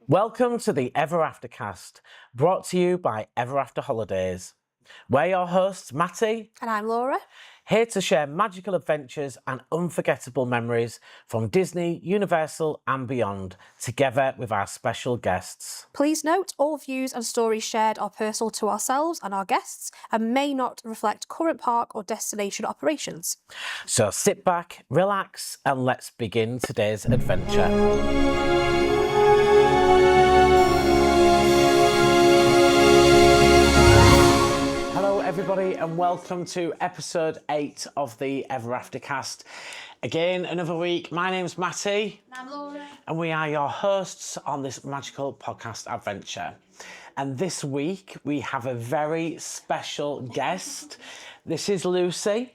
Welcome to the Ever After cast, brought to you by Ever After Holidays. We're your hosts, Mattie. And I'm Laura. Here to share magical adventures and unforgettable memories from Disney, Universal and beyond, together with our special guests. Please note, all views and stories shared are personal to ourselves and our guests and may not reflect current park or destination operations. So sit back, relax and let's begin today's adventure. Everybody, and welcome to episode 8 of the Ever After cast. Again, another week. My name's Mattie. And I'm Laura. And we are your hosts on this magical podcast adventure. And this week we have a very special guest. This is Lucy.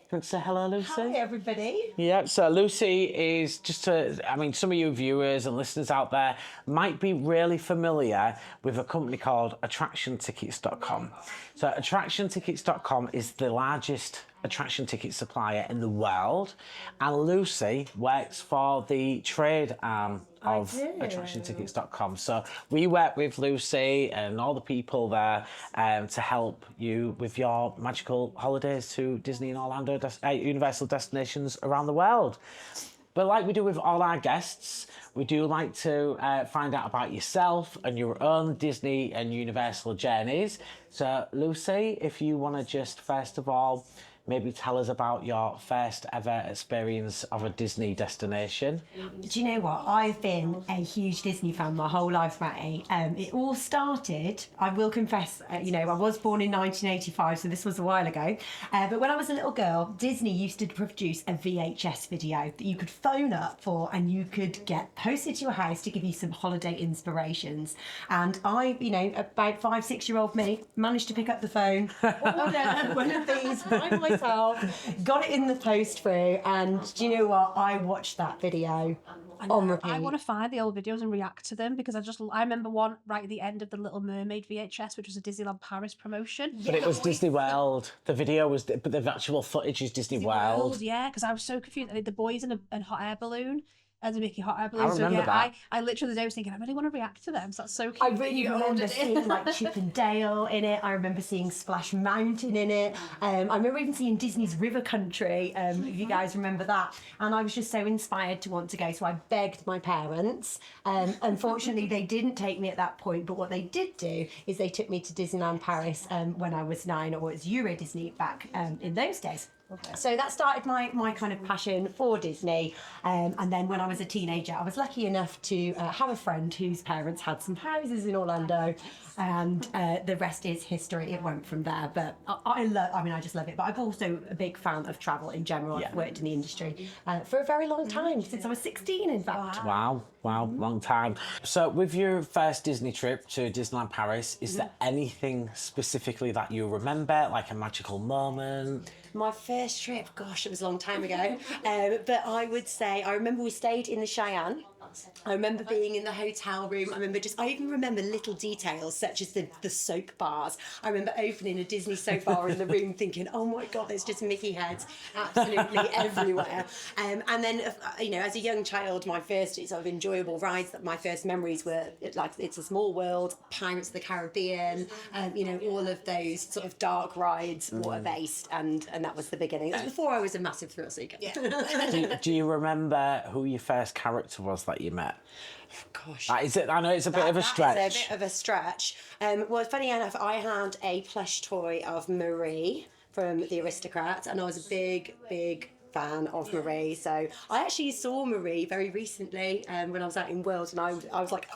Want to say hello, Lucy? Hi, everybody. Yeah, so Lucy is some of you viewers and listeners out there might be really familiar with a company called attractiontickets.com. So attractiontickets.com is the largest attraction ticket supplier in the world, and Lucy works for the trade arm of attractiontickets.com. So we work with Lucy and all the people there to help you with your magical holidays to Disney and Orlando Universal destinations around the world. But like we do with all our guests, we do like to find out about yourself and your own Disney and Universal journeys. So Lucy, if you want to just first of all maybe tell us about your first ever experience of a Disney destination. Do you know what? I've been a huge Disney fan my whole life, Mattie. It all started, I will confess, I was born in 1985, so this was a while ago. But when I was a little girl, Disney used to produce a VHS video that you could phone up for and you could get posted to your house to give you some holiday inspirations. And I, about 5-6-year-old me, managed to pick up the phone, order one of these by myself, got it in the post through, and do you know what? I watched that video on repeat. I want to find the old videos and react to them because I remember one right at the end of the Little Mermaid VHS, which was a Disneyland Paris promotion. But it was Disney World. The video was, but the actual footage is Disney World. Yeah, because I was so confused. The boys in a hot air balloon. As a Mickey hot air balloon. I remember that. I literally was thinking, I really want to react to them. So that's so cute. I really remember seeing like Chip and Dale in it. I remember seeing Splash Mountain in it. I remember even seeing Disney's River Country, if you guys remember that. And I was just so inspired to want to go. So I begged my parents. Unfortunately, they didn't take me at that point. But what they did do is they took me to Disneyland Paris when I was 9, or it was Euro Disney back in those days. Okay. So that started my kind of passion for Disney, and then when I was a teenager, I was lucky enough to have a friend whose parents had some houses in Orlando, and the rest is history. It went from there. But I just love it. But I'm also a big fan of travel in general. Yeah. I've worked in the industry for a very long time, since I was 16, in fact. Wow, long time. So with your first Disney trip to Disneyland Paris, is there anything specifically that you remember, like a magical moment? My first trip, gosh, it was a long time ago. But I would say, I remember we stayed in the Cheyenne. I remember being in the hotel room. I even remember little details such as the soap bars. I remember opening a Disney soap bar in the room thinking, oh my God, there's just Mickey heads absolutely everywhere. And then, as a young child, my first sort of enjoyable rides, my first memories were like It's a Small World, Pirates of the Caribbean, all of those sort of dark rides, water-based, and that was the beginning. That was before I was a massive thrill seeker. Yeah. Do you remember who your first character was that you met? Gosh. I know it's a bit of a stretch. It's a bit of a stretch. Well, funny enough, I had a plush toy of Marie from The Aristocrats, and I was a big fan of Marie. So I actually saw Marie very recently when I was out in World, and I was like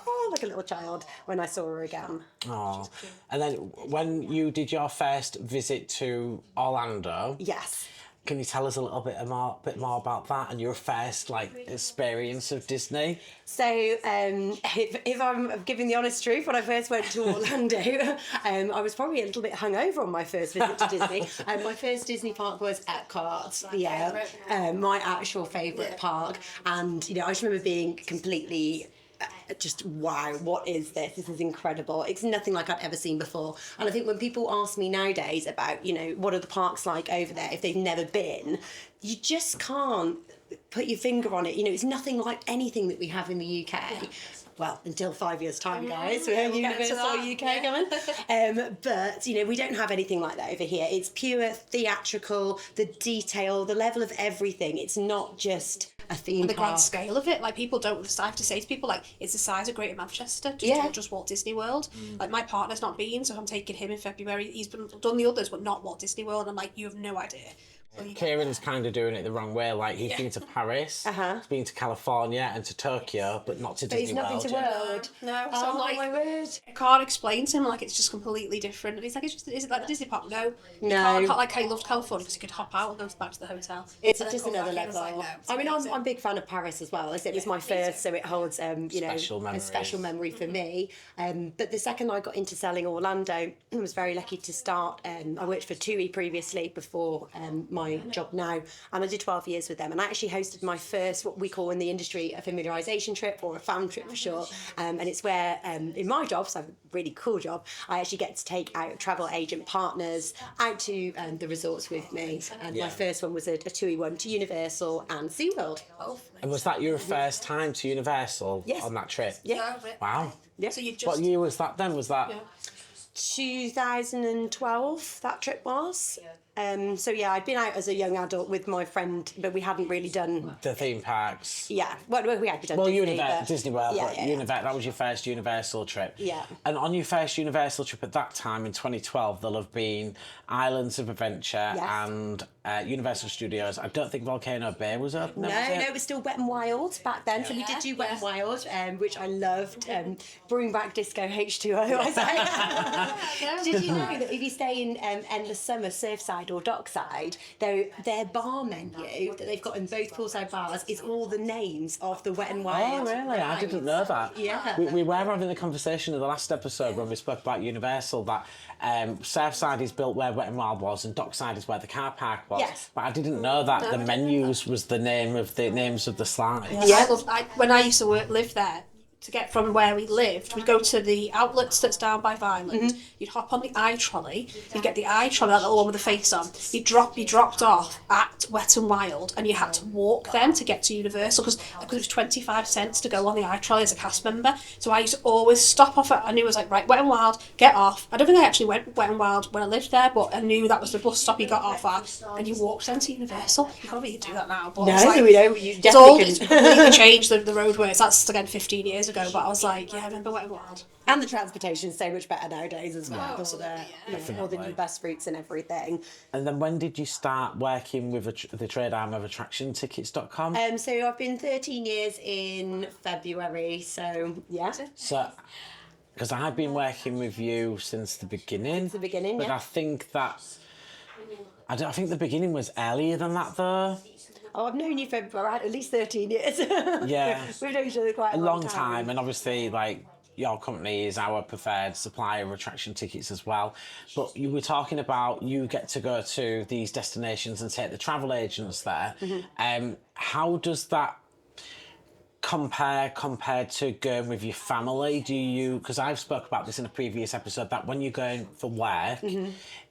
a little child when I saw her again. Oh, and then when you did your first visit to Orlando, yes. Can you tell us a little bit more about that and your first experience of Disney? So if I'm giving the honest truth, when I first went to Orlando, I was probably a little bit hungover on my first visit to Disney. My first Disney park was Epcot, my actual favourite park, and I just remember being completely just wow, what is this? This is incredible. It's nothing like I've ever seen before. And I think when people ask me nowadays about, what are the parks like over there if they've never been, you just can't put your finger on it. It's nothing like anything that we have in the UK. well, until 5 years' time, guys. We're we'll get into Universal UK coming. But, you know, we don't have anything like that over here. It's pure theatrical, the detail, the level of everything. It's not just a theme The grand park. scale of it, like people don't. I have to say to people, like, it's the size of Greater Manchester. Just Walt Disney World. Like, my partner's not been, so I'm taking him in February. He's done the others, but not Walt Disney World. I'm like, you have no idea. Kieran's kind of doing it the wrong way. Like, he's been to Paris, he's been to California and to Tokyo, but not to But he's Disney not been World. to World. No, so I'm like, my word. I can't explain to him, like, it's just completely different. And he's like, is it like the Disney park? No. No. I can't, like, I loved California because you could hop out and go back to the hotel. It's And then just come another back in, it's level. like, no, it's I mean, I'm amazing. a big fan of Paris as well. As it was my first, so it holds, you know, Special a memories. special memory for me. But the second I got into selling Orlando, I was very lucky to start. I worked for TUI previously before my job now, and I did 12 years with them. And I actually hosted my first, what we call in the industry, a familiarisation trip, or a fam trip for short. And it's where, in my job, so I have a really cool job, I actually get to take out travel agent partners out to the resorts with me. And my first one was a TUI one to Universal and SeaWorld. And was that your first time to Universal Yes. on that trip? Yeah. Wow. Yeah. So you just... What year was that then? Was that... 2012 that trip was. So yeah, I'd been out as a young adult with my friend, but we hadn't really done. The theme parks. Yeah, well, we had done. Well, Disney, but- Disney World, Yeah, but yeah, yeah. that was your first Universal trip. Yeah. And on your first Universal trip at that time in 2012, there'll have been Islands of Adventure Yes. and Universal Studios. I don't think Volcano Bay was open. No, it was still Wet and Wild back then. So we did do Wet and Wild, which I loved. Bring back Disco H2O, I say. Did you know that if you stay in Endless Summer, Surfside or Dockside, their bar menu that they've got in both poolside bars is all the names of the Wet and Oh, Wild. really? I didn't know that. Yeah. We were having the conversation in the last episode when we spoke about Universal that Surfside is built where Wet and Wild was and Dockside is where the car park was. Yes. But I didn't know that the menus was the names of the slides. Yeah, when I used to live there, to get from where we lived, we'd go to the outlets that's down by Vineland. You'd hop on the eye trolley. You'd get the eye trolley, that little one with the face on. You dropped off at Wet and Wild, and you had to walk then to get to Universal because it was 25 cents to go on the eye trolley as a cast member. So I used to always stop off at. I knew it was like right, Wet and Wild, get off. I don't think I actually went Wet and Wild when I lived there, but I knew that was the bus stop you got off at, and you walked then to Universal. You can't really do that now, but it's like, we know you it's all definitely it's can. completely changed the roadways. That's again 15 years ago, but I was like, yeah, I remember Wet and Wild. And the transportation's so much better nowadays as well. All the new bus routes and everything. And then when did you start working with the trade arm of attractiontickets.com? So I've been 13 years in February, so yeah. So, because I've been working with you since the beginning. Since the beginning, but yeah. I think that... I think the beginning was earlier than that, though. Oh, I've known you for at least 13 years. Yeah. We've known each other quite A a long time, and obviously, like, your company is our preferred supplier of attraction tickets as well. But you were talking about you get to go to these destinations and take the travel agents there. How does that compared to going with your family? Do you, because I've spoke about this in a previous episode, that when you're going for work,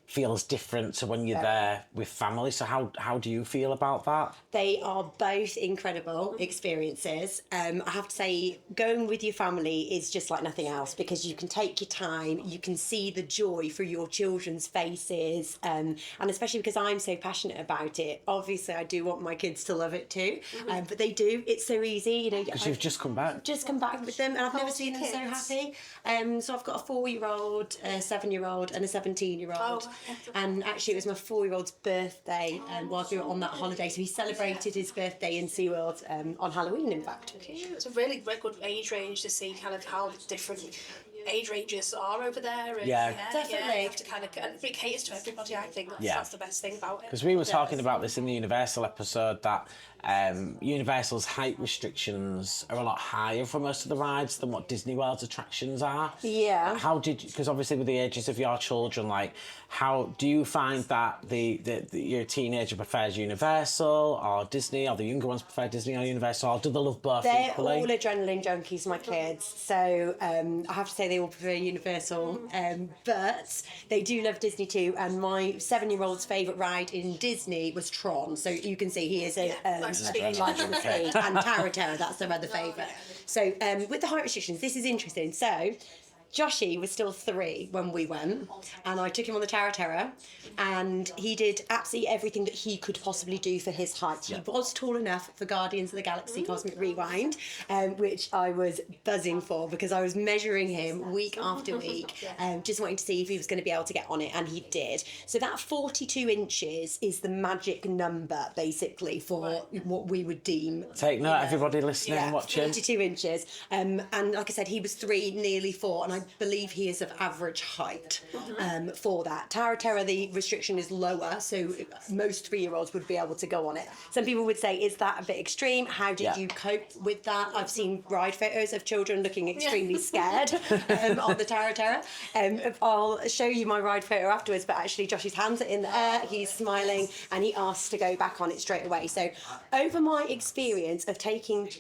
feels different to when you're there with family. So how do you feel about that? They are both incredible experiences. I have to say, going with your family is just like nothing else because you can take your time, you can see the joy through your children's faces, and especially because I'm so passionate about it. Obviously, I do want my kids to love it too, but they do. It's so easy, you know. Because you've just come back. Just come back with them, and I've never seen them so happy. So I've got a 4-year-old, a 7-year-old, and a 17-year-old. And actually, it was my 4-year-old's birthday whilst we were on that holiday. So he celebrated his birthday in SeaWorld on Halloween, in fact. It's a really good age range to see kind of how different age ranges are over there. And Definitely. Yeah, you have to kind of, and it caters to everybody, I think. That's the best thing about it. Because we were talking about this in the Universal episode that Universal's height restrictions are a lot higher for most of the rides than what Disney World's attractions are. Yeah. How did, because obviously with the ages of your children, like, how do you find that your teenager prefers Universal or Disney, or the younger ones prefer Disney or Universal, or do they love both They're equally? all adrenaline junkies, my kids. So I have to say they all prefer Universal, but they do love Disney too. And my 7-year-old's favourite ride in Disney was Tron. So you can see he is a like the sea. And Tower Terror, that's their other favourite. So with the height restrictions, this is interesting. So Joshy was still 3 when we went, and I took him on the Tower Terror, and he did absolutely everything that he could possibly do for his height. He was tall enough for Guardians of the Galaxy Cosmic Rewind, which I was buzzing for because I was measuring him week after week, just wanting to see if he was going to be able to get on it, and he did. So that 42 inches is the magic number, basically, for what we would deem... Take note, everybody listening and watching. 42 inches. And like I said, he was 3, nearly 4, and I believe he is of average height for that. Tower Terror, the restriction is lower, so most 3-year-olds would be able to go on it. Some people would say, is that a bit extreme? How did you cope with that? I've seen ride photos of children looking extremely scared on the Tower Terror. I'll show you my ride photo afterwards, but actually Josh's hands are in the air, he's smiling, and he asked to go back on it straight away. So over my experience of taking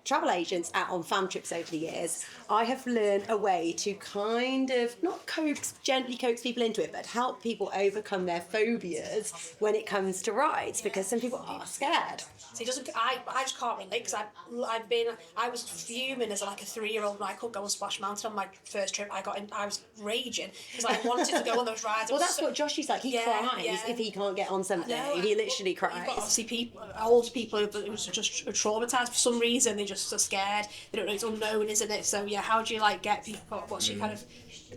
travel agents out on fam trips over the years, I have learned a way to kind of not gently coax people into it, but help people overcome their phobias when it comes to rides, because some people are scared. So he doesn't. I just can't relate because I was fuming as like a 3-year-old when I couldn't go on Splash Mountain on my first trip. I was raging because I wanted to go on those rides. Well, that's what Joshy's like. He cries if he can't get on something. He literally cries. But obviously, old people who just are traumatised for some reason. They just are scared. They don't know, it's unknown, isn't it? So yeah, how do you like get people? What's your kind of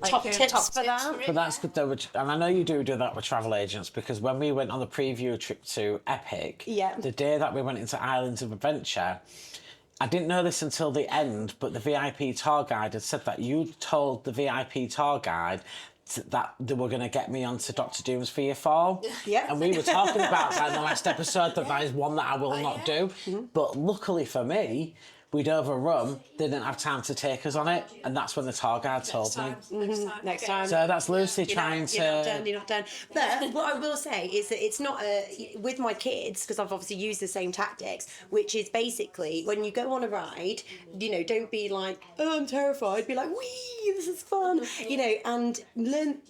top tips for that? But that's good though, and I know you do that with travel agents, because when we went on the preview trip to Epic, the day that we went into Islands of Adventure, I didn't know this until the end, but the VIP tour guide had said that you told the VIP tour guide that they were going to get me onto Dr. Doom's Fear Fall. And we were talking about that in the last episode, that is one that I will not do. But luckily for me, we'd overrun, they didn't have time to take us on it, and that's when the tour guide told me. Next time. So that's Lucy trying You're not done. But what I will say is that it's not with my kids, because I've obviously used the same tactics, which is basically when you go on a ride, don't be like, oh, I'm terrified. Be like, wee, this is fun. And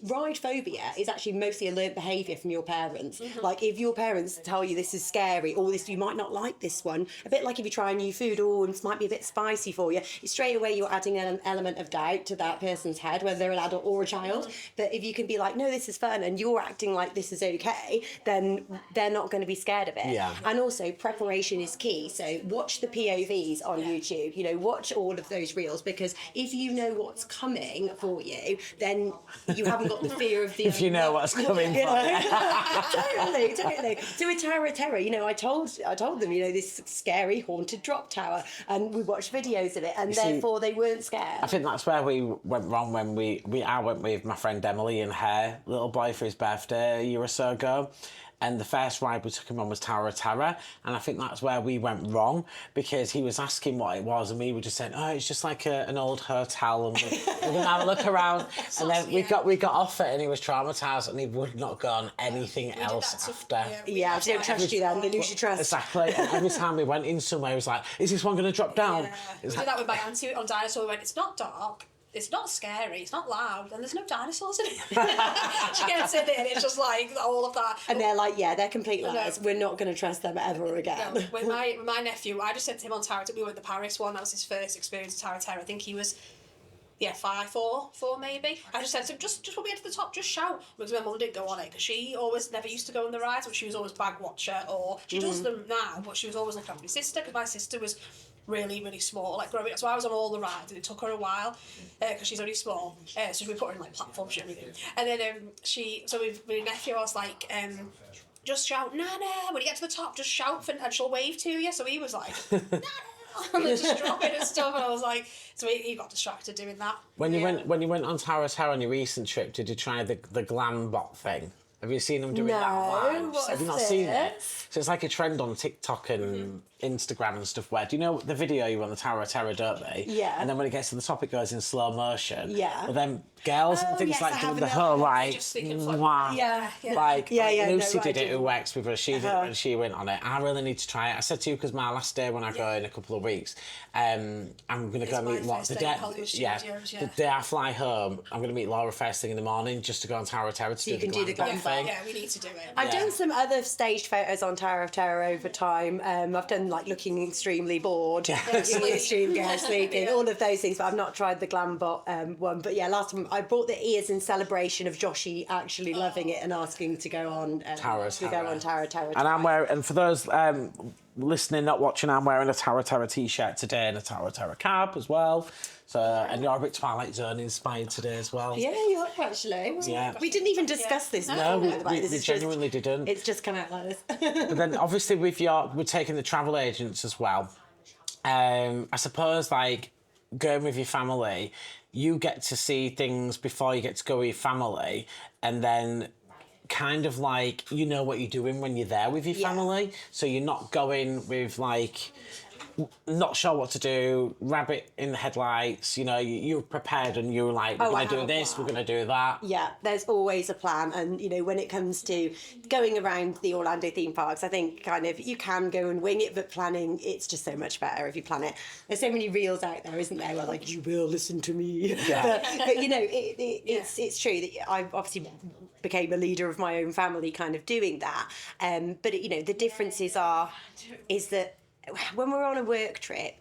ride phobia is actually mostly a learned behaviour from your parents. Like if your parents tell you this is scary, or this you might not like this one, a bit like if you try a new food, and might be a bit spicy for you, straight away you're adding an element of doubt to that person's head, whether they're an adult or a child. But if you can be like, no, this is fun, and you're acting like this is okay, then they're not going to be scared of it. And also preparation is key. So watch the POVs on YouTube, watch all of those reels, because if you know what's coming for you, then you haven't got the fear of the if you know what's coming for you. Totally. So with Tower Terror, I told them, this scary haunted drop tower, and we watched videos of it, and therefore they weren't scared. I think that's where we went wrong when I went with my friend Emily and her little boy for his birthday a year or so ago. And the first ride we took him on was Tower of Terror. And I think that's where we went wrong, because he was asking what it was and we were just saying, oh, it's just like an old hotel and we're going to have a look around. And then we got off it and he was traumatised and he would not go on anything else after. They don't trust you then, they lose your trust. Exactly. And every time we went in somewhere, he was like, is this one going to drop down? We did that with my auntie on Dinosaur. We went, it's not dark. It's not scary, it's not loud, and there's no dinosaurs in it. She gets in it and it's just like all of that. And they're like, they're complete lies. We're not going to trust them ever again. No, with my nephew, I just said to him on Tower Terror, we went to the Paris one, that was his first experience of Tower Terror. I think he was, 4 maybe. I just said to him, just when we get to the top, just shout. Because my mum didn't go on it, because she always never used to go on the rides, but she was always bag watcher, or she does them now, but she was always looking after my sister, because my sister was really, really small, like growing up. So I was on all the rides, and it took her a while because she's only small. So we put her in like platforms and everything. And then with my nephew, I was like, just shout, Nana, when you get to the top, just shout and she'll wave to you. So he was like, Nana, and just dropping and stuff. And I was like, so he got distracted doing that. When you went on Tower of Terror on your recent trip, did you try the glam bot thing? Have you seen them doing No, that live? what Have you is not seen it? this? So it's like a trend on TikTok and Instagram and stuff where, do you know the video you on the Tower of Terror, don't they? Yeah. And then when it gets to the top, it goes in slow motion. Yeah. But then girls and Oh, things yes, like I doing have the in whole the- like, just thinking of, like, mwah. Yeah, yeah. Like, Yeah, Lucy no, did I it, do. who ex with her, she did it when she went on it. I really need to try it. I said to you, because my last day when I go in a couple of weeks, I'm going to go my meet Laura. first day in Hollywood Studios, The day I fly home, I'm going to meet Laura first thing in the morning just to go on Tower of Terror to you can do the glam thing. Yeah, we need to do it. I've done some other staged photos on Tower of Terror over time. I've done like looking extremely bored, looking extreme girl sleeping, all of those things. But I've not tried the glam bot one. But yeah, last time I bought the ears in celebration of Joshy actually loving it and asking to go on Tower of Terror. Terror. And I'm wearing, and for those listening, not watching, I'm wearing a Tower of Terror t-shirt today and a Tower of Terror cap as well. So, and you're a bit Twilight Zone inspired today as well. Yeah, you are actually. Yeah. We didn't even discuss this. No, we This is genuinely just, didn't. It's just come out like this. But then obviously we're taking the travel agents as well. I suppose like going with your family, you get to see things before you get to go with your family, and then kind of like you know what you're doing when you're there with your family. So you're not going with like not sure what to do, rabbit in the headlights, you know, you're prepared and you're like, we're going to do this, we're going to do that. Yeah, there's always a plan. And, you know, when it comes to going around the Orlando theme parks, I think kind of you can go and wing it, but planning, it's just so much better if you plan it. There's so many reels out there, isn't there, where like, you will listen to me. Yeah. but you know, it's true that I obviously became a leader of my own family kind of doing that. But, you know, the differences is that when we're on a work trip,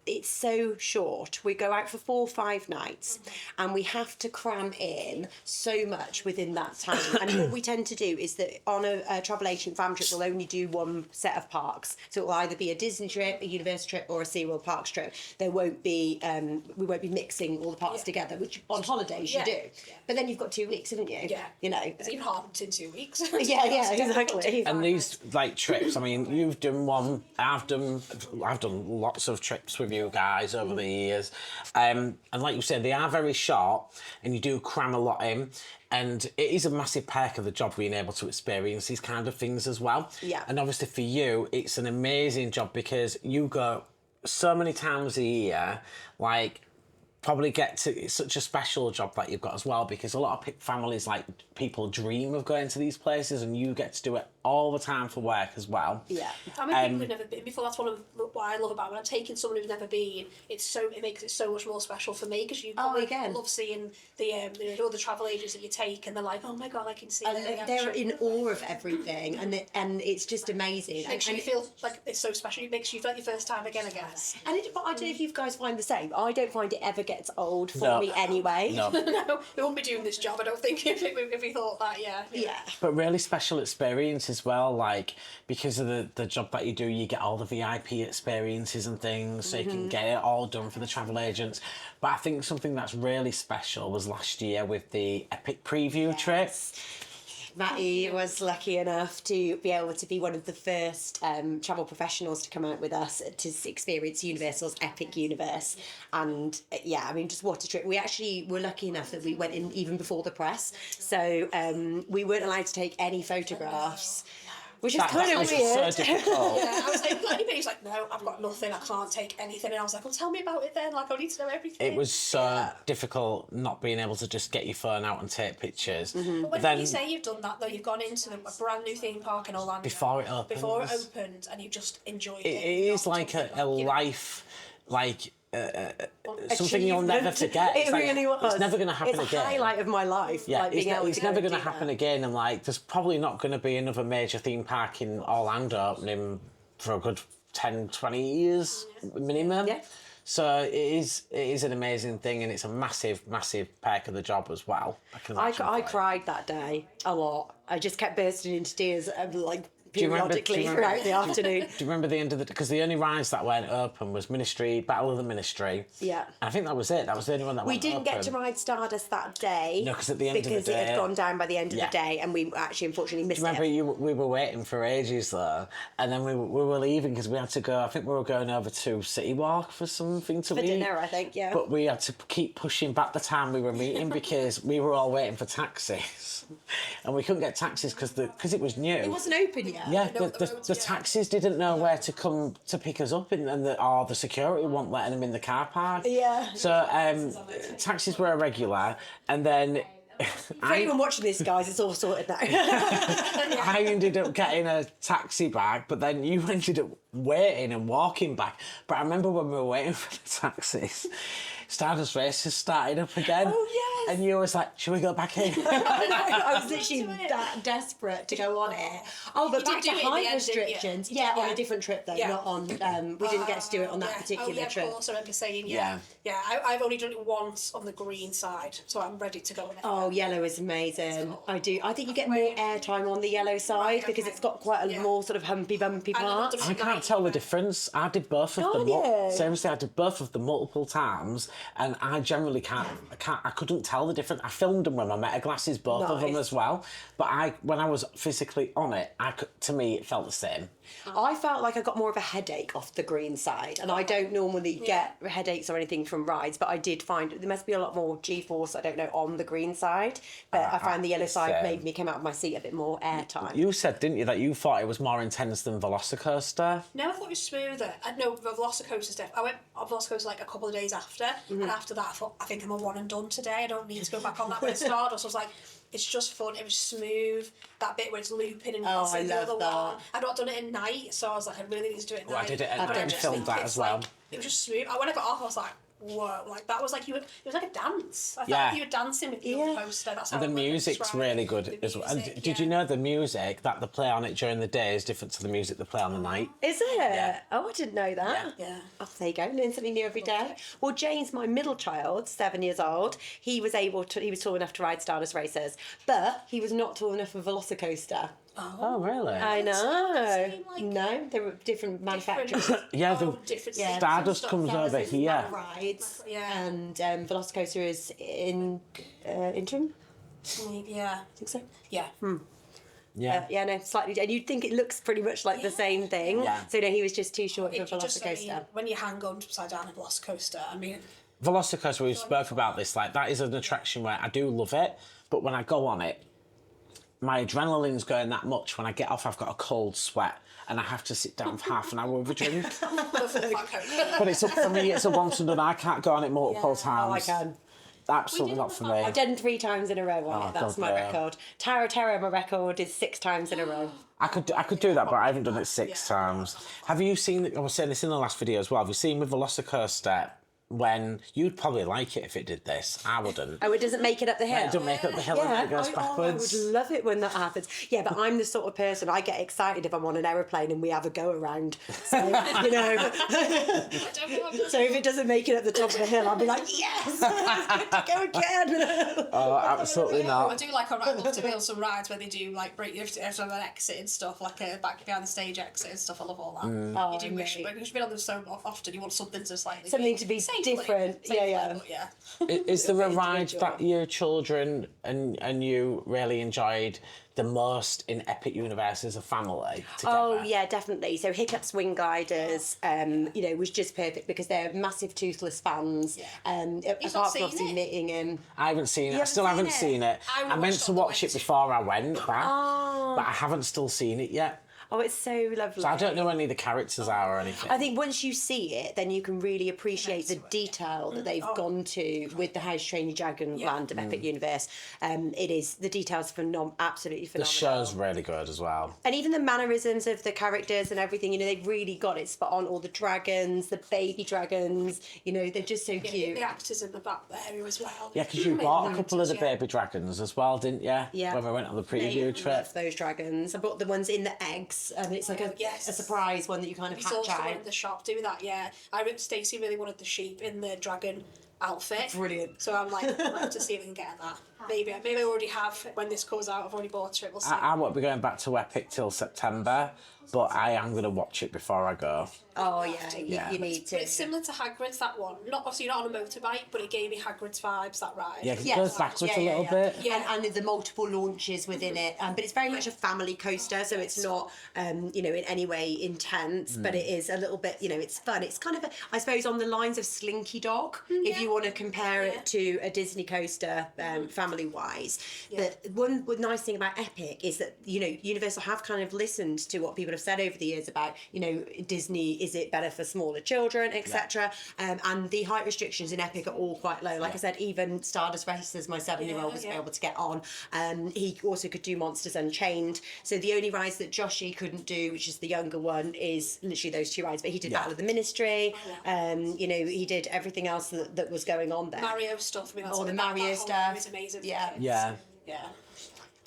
it's so short. We go out for 4 or 5 nights and we have to cram in so much within that time. And what we tend to do is that on a travel agent fam trip, we'll only do one set of parks. So it will either be a Disney trip, a Universal trip, or a SeaWorld Parks trip. There won't be, we won't be mixing all the parks together, which on holidays you do. Yeah. But then you've got 2 weeks, haven't you? Yeah. You know. It's even hard in 2 weeks. Yeah, exactly. And these like trips, I mean, you've done one, I've done lots of trips with you guys over the years, and like you said, they are very short, and you do cram a lot in, and it is a massive perk of the job being able to experience these kind of things as well. Yeah. And obviously for you, it's an amazing job because you go so many times a year, like. Probably get to it's such a special job that you've got as well because a lot of families like people dream of going to these places and you get to do it all the time for work as well. Yeah. I mean, people who've never been before. That's one of what I love about it. When I'm taking someone who's never been. It makes it so much more special for me because you probably love seeing the all the travel agents that you take and they're like, oh my god, I can see. They're in awe of everything, and it's just amazing. Makes you feel like it's so special. It makes you feel like your first time again, I guess. And but I don't know if you guys find the same. I don't find it ever gets old for me anyway. No. No, we wouldn't be doing this job. I don't think if we thought that. Yeah. But really special experience as well, like because of the job that you do, you get all the VIP experiences and things, so you can get it all done for the travel agents. But I think something that's really special was last year with the Epic Preview trip. Mattie was lucky enough to be able to be one of the first travel professionals to come out with us to experience Universal's Epic Universe. And yeah, I mean, just what a trip. We actually were lucky enough that we went in even before the press. So we weren't allowed to take any photographs. Which is kind of weird. So difficult. Yeah, I was like, he's like, no, I've got nothing, I can't take anything. And I was like, well, tell me about it then. Like, I need to know everything. It was so difficult not being able to just get your phone out and take pictures. But when you say you've done that, though, you've gone into a brand new theme park in Orlando. Before it opened, and you just enjoyed it. It is like a life, like... something you'll never forget. It really was. It's never going to happen again. It's a highlight of my life. Yeah, like, it's never going to happen again. And like, there's probably not going to be another major theme park in Orlando opening for a good 10, 20 years minimum. Yeah. So it is an amazing thing, and it's a massive, massive perk of the job as well. I cried that day a lot. I just kept bursting into tears. I'm like periodically throughout the afternoon. Do you remember the end of the... Because the only rides that went open was Battle of the Ministry. Yeah. And I think that was it. That was the only one that We went didn't open. get to ride Stardust that day. No, because at the end of the day... Because it had gone down by the end of Yeah. the day, and we actually unfortunately missed Remember, it. we were waiting for ages though, and then we were leaving because we had to go. I think we were going over to City Walk for something to For eat. dinner, I think, yeah. But we had to keep pushing back the time we were meeting because we were all waiting for taxis, and we couldn't get taxis because it was new. It wasn't open yet. Yeah, the taxis didn't know where to come to pick us up, and the security weren't letting them in the car park. Yeah. So taxis were irregular, and then. For anyone watching this, guys, it's all sorted now. I ended up getting a taxi back, but then you ended up waiting and walking back. But I remember when we were waiting for the taxis, Stardust Races started up again. Oh, yes. And you was like, should we go back in? I was literally that desperate to go on it. Oh, but You back did to do it in the height end, restrictions. didn't you? Yeah, on Yeah. a different trip though, Yeah. not on. We didn't get to do it on that particular Of trip. course, I remember saying, Yeah. I've only done it once on the green side, so I'm ready to go on it. Oh, yellow is amazing. I do. I think you get more airtime on the yellow side because it's got quite a more sort of humpy bumpy I part. love I can't tell the difference. I did both of them. you? Seriously, I did both of them multiple times, and I generally I couldn't tell the difference. I filmed them with my meta glasses, both of them Nice. as well. But when I was physically on it, to me it felt the same. I felt like I got more of a headache off the green side, and I don't normally get headaches or anything from rides, but I did find there must be a lot more G-force, I don't know, on the green side. But I found the yellow side made me come out of my seat a bit more airtime. You said, didn't you, that you thought it was more intense than Velocicoaster? No, I thought it was smoother. I know the Velocicoaster stuff. I went on Velocicoaster like a couple of days after, and after that I thought, I think I'm a one and done today. I don't need to go back on that with Stardust. I was like, it's just fun. It was smooth. That bit where it's looping and Oh, I the love other that. one. I'd not done it at night, so I was like, I really need to do it at Well, I night. did it at But night I and just filmed think that it's as well. like- it was just smooth. When I got off, I was like, whoa, like that was like it was like a dance. I felt Yeah. like you were dancing with the other coaster. That's how And the I would music's describe really it. good The as well. music, And did you know the music that they play on it during the day is different to the music they play on the night? Is it? Yeah. Oh, I didn't know that. Yeah. Oh, there you go, learn something new every day. Well, James, my middle child, 7 years old, he was tall enough to ride Stardust Racers, but he was not tall enough for Velocicoaster. Oh, really? I know. Same, like, No, they were different manufacturers. Yeah, different Yeah. Stardust comes over Stardust is here. Man rides, Yeah. and Velocicoaster is in interim. Yeah. I think so. Yeah. Yeah. Yeah, no, slightly. And you'd think it looks pretty much like the same thing. Yeah. So no, he was just too short for It just, I mean, Velocicoaster. when you hang on upside down a Velocicoaster, I mean, Velocicoaster, we've spoke about this, like, that is an attraction where I do love it, but when I go on it, my adrenaline's going that much. When I get off, I've got a cold sweat, and I have to sit down for half an hour with a drink. But it's up for me, it's a once and done. I can't go on it multiple times. Oh, I can. Absolutely not for me. I've done 3 times in a row on Oh, it. That's God, my yeah. record. Tower Terror, my record is 6 times in a row. I could do that, but I haven't done it 6 times. Have you seen, I was saying this in the last video as well, have you seen with Velocicoaster, when you'd probably like it if it did this, I wouldn't. Oh, it doesn't make it up the hill? It doesn't make up the hill and it goes backwards. I would love it when that happens. Yeah, but I'm the sort of person, I get excited if I'm on an aeroplane and we have a go around. So, you know. So if it doesn't make it up the top of the hill, I'll be like, yes, it's good to go again. Oh, absolutely I not. do like on Love to Build some rides where they do like break you have to have an exit and stuff, like a back behind the stage exit and stuff. I love all that. Oh, You do wish, mate. but because you've been on them so often, you want something to slightly Something to be safely, different. Yeah. but yeah. Is there a ride enjoy. that your children and you really enjoyed the most in Epic Universe as a family together? Oh yeah, definitely. So Hiccup Swing Gliders, you know, was just perfect because they're massive Toothless fans. You've not Apart from seen obviously it? meeting him. I haven't seen it. I haven't still seen haven't it? seen it. I I meant watched to on the watch it Wednesday. before I went back, Oh. but I haven't still seen it yet. Oh, it's so lovely. So I don't know who any of the characters are or anything. I think once you see it, then you can really appreciate the detail that they've gone to with the House Trainee Dragon Land of Epic Universe. It is, the details absolutely The phenomenal. show's really good as well. And even the mannerisms of the characters and everything, you know, they've really got it spot on. All the dragons, the baby dragons, you know, they're just so cute. The actors in the back there as well. Yeah, because you bought a couple of the baby dragons as well, didn't you? Yeah. When we went on the They preview trip. love those dragons. I bought the ones in the eggs. It's like a surprise one that you kind of It's hatch also out. in the shop do that, yeah. Stacey really wanted the sheep in the dragon outfit. Brilliant. So I'm like, I'll have to see if we can get that. Maybe I already have when this comes out. I've already bought it. We'll see. I won't be going back to Epic till September, but I am going to watch it before I go. Oh yeah, Yeah. you need to. But it's similar to Hagrid's, that one. Not obviously not on a motorbike, but it gave me Hagrid's vibes, that ride. Yeah, 'cause it Yes. goes backwards a little bit. Yeah. And there's the multiple launches within it, but it's very much a family coaster, so it's not, in any way intense, but it is a little bit, it's fun. It's kind of, I suppose, on the lines of Slinky Dog, if you want to compare it to a Disney coaster, family-wise. But one nice thing about Epic is that, Universal have kind of listened to what people have said over the years about, Disney, is it better for smaller children, etc. And the height restrictions in Epic are all quite low. Like I said, even Stardust Races, my 7-year-old was able to get on. He also could do Monsters Unchained. So the only rides that Joshy couldn't do, which is the younger one, is literally those 2 rides. But he did Battle of the Ministry. He did everything else that was going on there. Mario stuff. I mean, All the Mario stuff. It's amazing. Yeah. Yeah. Yeah.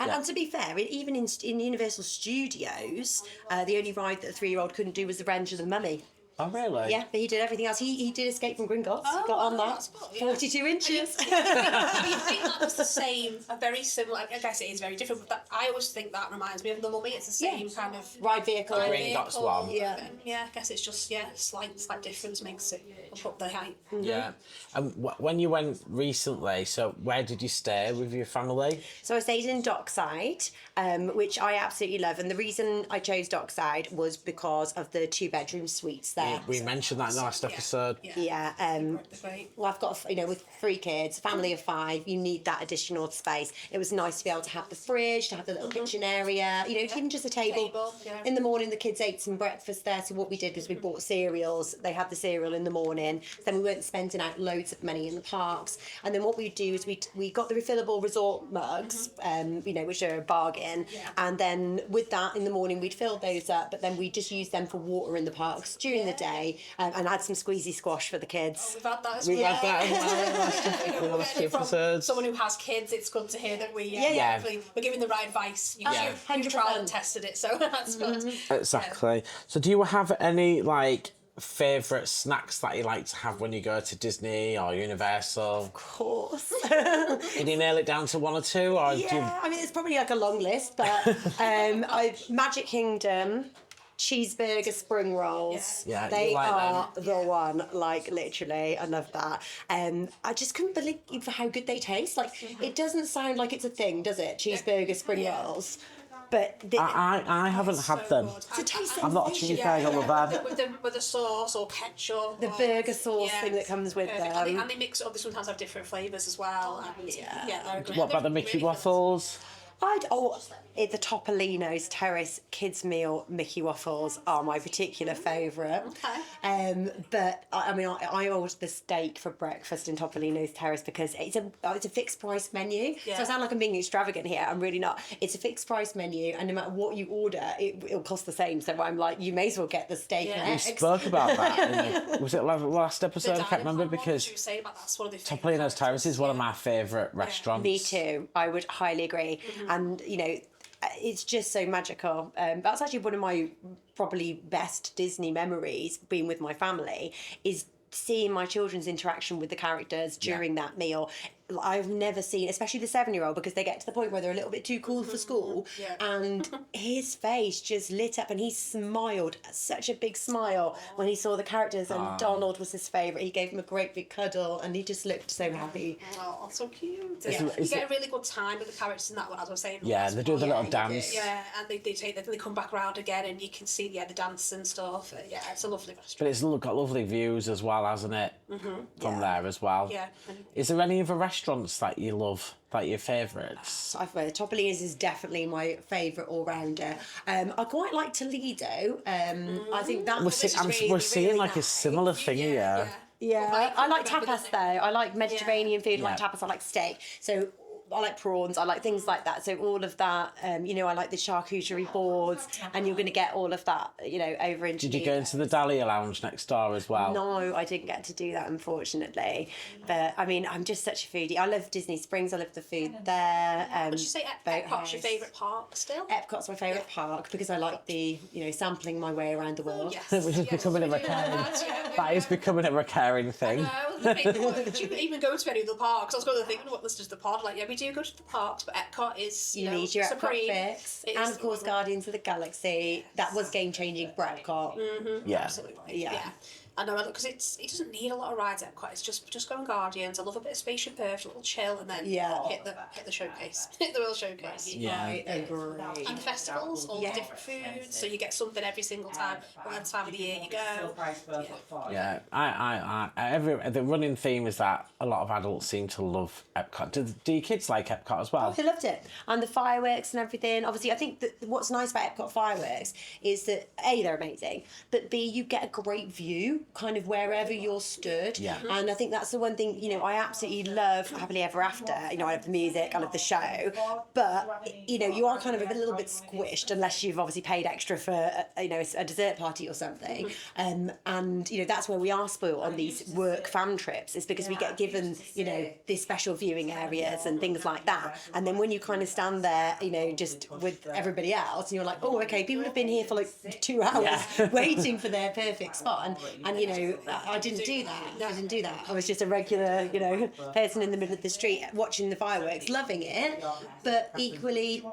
And to be fair, even in Universal Studios, the only ride that a 3-year-old couldn't do was the Revenge of the Mummy. Oh, really? Yeah, but he did everything else. He did Escape from Gringotts. Got on that. That's cool, yeah. 42 inches. I think that was the same, a very similar. I guess it is very different, but I always think that reminds me of the Mummy. It's the same kind of Ride vehicle. Gringotts one. Yeah. Yeah, I guess it's just slight difference makes it up the height. Yeah. And when you went recently, so where did you stay with your family? So I stayed in Dockside, which I absolutely love. And the reason I chose Dockside was because of the 2-bedroom suites there. We mentioned that in the last episode. Yeah. Great. Well, I've got, with 3 kids, family of 5, you need that additional space. It was nice to be able to have the fridge, to have the little kitchen area, even just a table. In the morning, the kids ate some breakfast there. So what we did was we bought cereals. They had the cereal in the morning. Then we weren't spending out loads of money in the parks. And then what we do is we got the refillable resort mugs, which are a bargain. And then with that, in the morning, we'd fill those up, but then we just use them for water in the parks during the day, and add some squeezy squash for the kids. We've had that as We've well. had that as well. Last From episodes. someone who has kids, it's good to hear that we're giving the right advice. You've 100%. tried and tested it, so that's good. Exactly. So do you have any favourite snacks that you like to have when you go to Disney or Universal? Of course. Did you nail it down to 1 or 2? Or do you... I mean, it's probably like a long list, but Magic Kingdom, cheeseburger spring rolls. Yeah, they you like are the one. Literally, I love that. I just couldn't believe how good they taste. It doesn't sound like it's a thing, does it? Cheeseburger spring rolls. But I haven't had them. to taste I'm not a cheeseburger lover. With the sauce or ketchup. the burger sauce thing that comes with perfect. them. And they mix it up. They sometimes have different flavours as well. And they're great. What about the Mickey Really waffles? The Topolino's Terrace Kids Meal Mickey waffles are my particular favourite. Okay. But I ordered the steak for breakfast in Topolino's Terrace because it's a fixed price menu. Yeah. So I sound like I'm being extravagant here. I'm really not. It's a fixed price menu, and no matter what you order, it'll cost the same. So I'm like, you may as well get the steak. Yeah. and We eggs. spoke about that. Was it last episode? I can't remember What would because you say about that? That's one of the Topolino's Terrace is one of my favourite restaurants. Me too. I would highly agree. And, it's just so magical. That's actually one of my probably best Disney memories, being with my family, is seeing my children's interaction with the characters during that meal. I've never seen, especially the 7-year-old, because they get to the point where they're a little bit too cool for school, and his face just lit up, and he smiled, such a big smile when he saw the characters, and Donald was his favourite. He gave him a great big cuddle, and he just looked so happy. Oh, so cute. Is You it- get a really good time with the characters in that one, as I was saying. Yeah, they do the little dance. Yeah, and they come back round again, and you can see the dance and stuff. Yeah, it's a lovely But restaurant. it's got lovely views as well, hasn't it? From there as well. Yeah. Is there any other restaurants that you love, that your favourites? Topolino's is definitely my favourite all-rounder. I quite like Toledo. I think that We're seeing like a similar thing here. Yeah, I like tapas though. I like Mediterranean food. I like Yeah. tapas. I like steak. So like prawns, I like things like that. So all of that, you know, I like the charcuterie boards, and you're going to get all of that, you know, over into. Did you go into the Dahlia Lounge next door as well? No, I didn't get to do that, unfortunately. But I mean, I'm just such a foodie. I love Disney Springs. I love the food there. Would you say Epcot's your favourite park still? Epcot's my favourite park because I like the, you know, sampling my way around the world. Yes. Which is becoming a recurring. That is becoming a recurring thing. Do you even go to any of the parks? I was going to think, what, this is the pod? Like, yeah, we do go to the parks, but Epcot is, You need your supreme. Epcot fix. It And is- of course, Guardians of the Galaxy. That was game changing for Epcot. Yeah. Absolutely. Yeah. I know, because it doesn't need a lot of rides at Epcot. It's just go on Guardians. I love a bit of Spaceship Earth, a little chill, and then hit the showcase, hit the World Showcase. Yeah. I agree. And the festivals, all the different foods, so you get something every single time. Whatever time of the year you go. Yeah, the running theme is that a lot of adults seem to love Epcot. Do your kids like Epcot as well? They loved it. And the fireworks and everything. Obviously, I think that what's nice about Epcot fireworks is that A, they're amazing, but B, you get a great view kind of wherever you're stood. Yeah. And I think that's the one thing, you know, I absolutely love Happily Ever After. You know, I love the music, I love the show, but, you know, you are kind of a little bit squished unless you've obviously paid extra for, you know, a dessert party or something. And, you know, that's where we are spoiled on these work fan trips, is because we get given, you know, these special viewing areas and things like that. And then when you kind of stand there, you know, just with everybody else, and you're like, oh, okay, people have been here for like 2 hours waiting for their perfect spot. And you know, I didn't do that. I was just a regular, you know, person in the middle of the street watching the fireworks, loving it. But equally,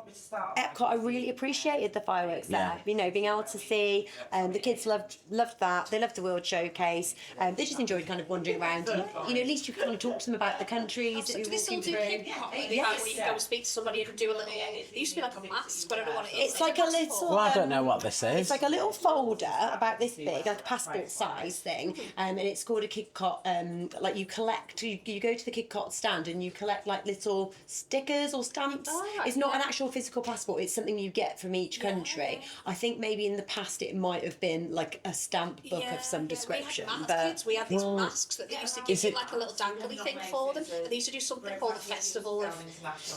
Epcot, I really appreciated the fireworks there. You know, being able to see, the kids loved that. They loved the World Showcase. They just enjoyed kind of wandering around. And, you know, at least you kind of talk to them about the countries that Do you're they still walking do through. Kid-Pop? Where you can go speak to somebody and do a little. It used to be like a mask, but I don't know what it is. It's like a little. Well, I don't know what this is. It's like a little folder about this big, like a passport size thing, and it's called a KidCot. Like you collect, you go to the KidCot stand and you collect like little stickers or stamps. right, It's not an actual physical passport. It's something you get from each country. I think maybe in the past it might have been like a stamp book of some description. We had these masks that they used to give is you it- like a little dangly thing for them. And they used to do something called the Festival of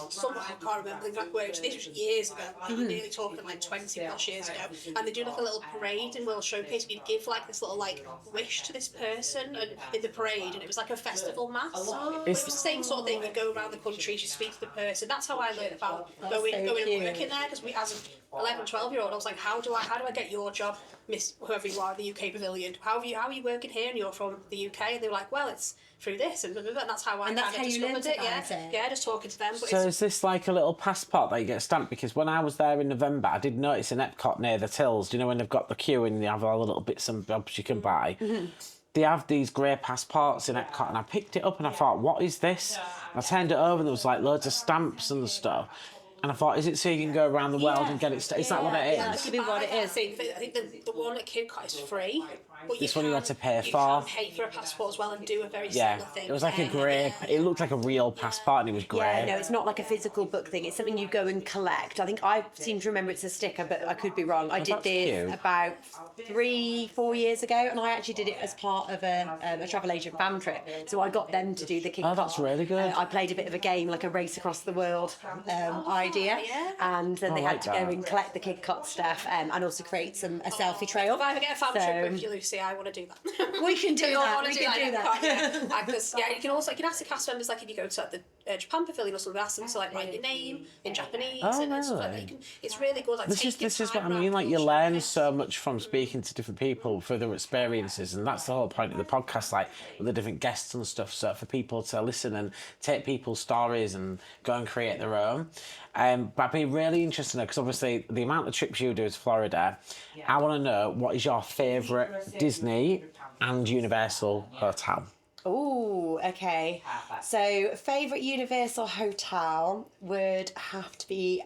some, I can't remember the exact words. This was years ago. I'm nearly talking like 20 plus years ago. And they do like a little parade in World Showcase. You'd give like this little like wish to this person and in the parade, and it was like a festival mask. But it was the same sort of thing. You go around the country, you speak to the person. That's how I learned about going and working there, because we, as an 11, 12-year-old, I was like, how do I get your job, Miss whoever you are, the UK Pavilion? How are you working here and you're from the UK? And they were like, well, it's through this and blah, blah, blah. And that's how I And that's kind of how you discovered learned it. about it. Yeah, just talking to them. But So it's, is this like a little passport that you get stamped? Because when I was there in November, I did notice in Epcot near the tills, do you know when they've got the queue and they have all the little bits and bobs you can buy? They have these grey passports in Epcot, and I picked it up and I thought, what is this? And I turned it over and there was like loads of stamps and stuff. And I thought, is it so you can go around the world and get it? Is that what it is? That could be what it is. I think the one at KidCot is free. But This one you had to pay You for. can pay for a passport as well and do a very Yeah, similar thing. it was like a grey. It looked like a real passport, and it was grey. Yeah, no, it's not like a physical book thing. It's something you go and collect. I think I seem to remember it's a sticker, but I could be wrong. I did that's this cute. about 3-4 years ago, and I actually did it as part of a travel agent fan trip. So I got them to do the KidCot. Oh, that's really good. I played a bit of a game, like a race across the world idea, and then they I had like to go that. and collect the KidCot stuff, and also create a selfie trail. If I ever get a fan So- trip with you, Lucy, I want to do that. We can do We all that. wanna We can do that. Yeah. Because you can also ask the cast members, like if you go to like, the Japan Pavilion or something, ask them to like write your name in Japanese and stuff like that. really? It's really good. Like This is what I mean. Like you learn so much from speaking to different people through their experiences, and that's the whole point of the podcast. Like with the different guests and stuff, so for people to listen and take people's stories and go and create their own. But I'd be really interested because obviously the amount of trips you do to Florida, I want to know what is your favourite Disney and Universal hotel. Ooh, okay. So, favourite Universal hotel would have to be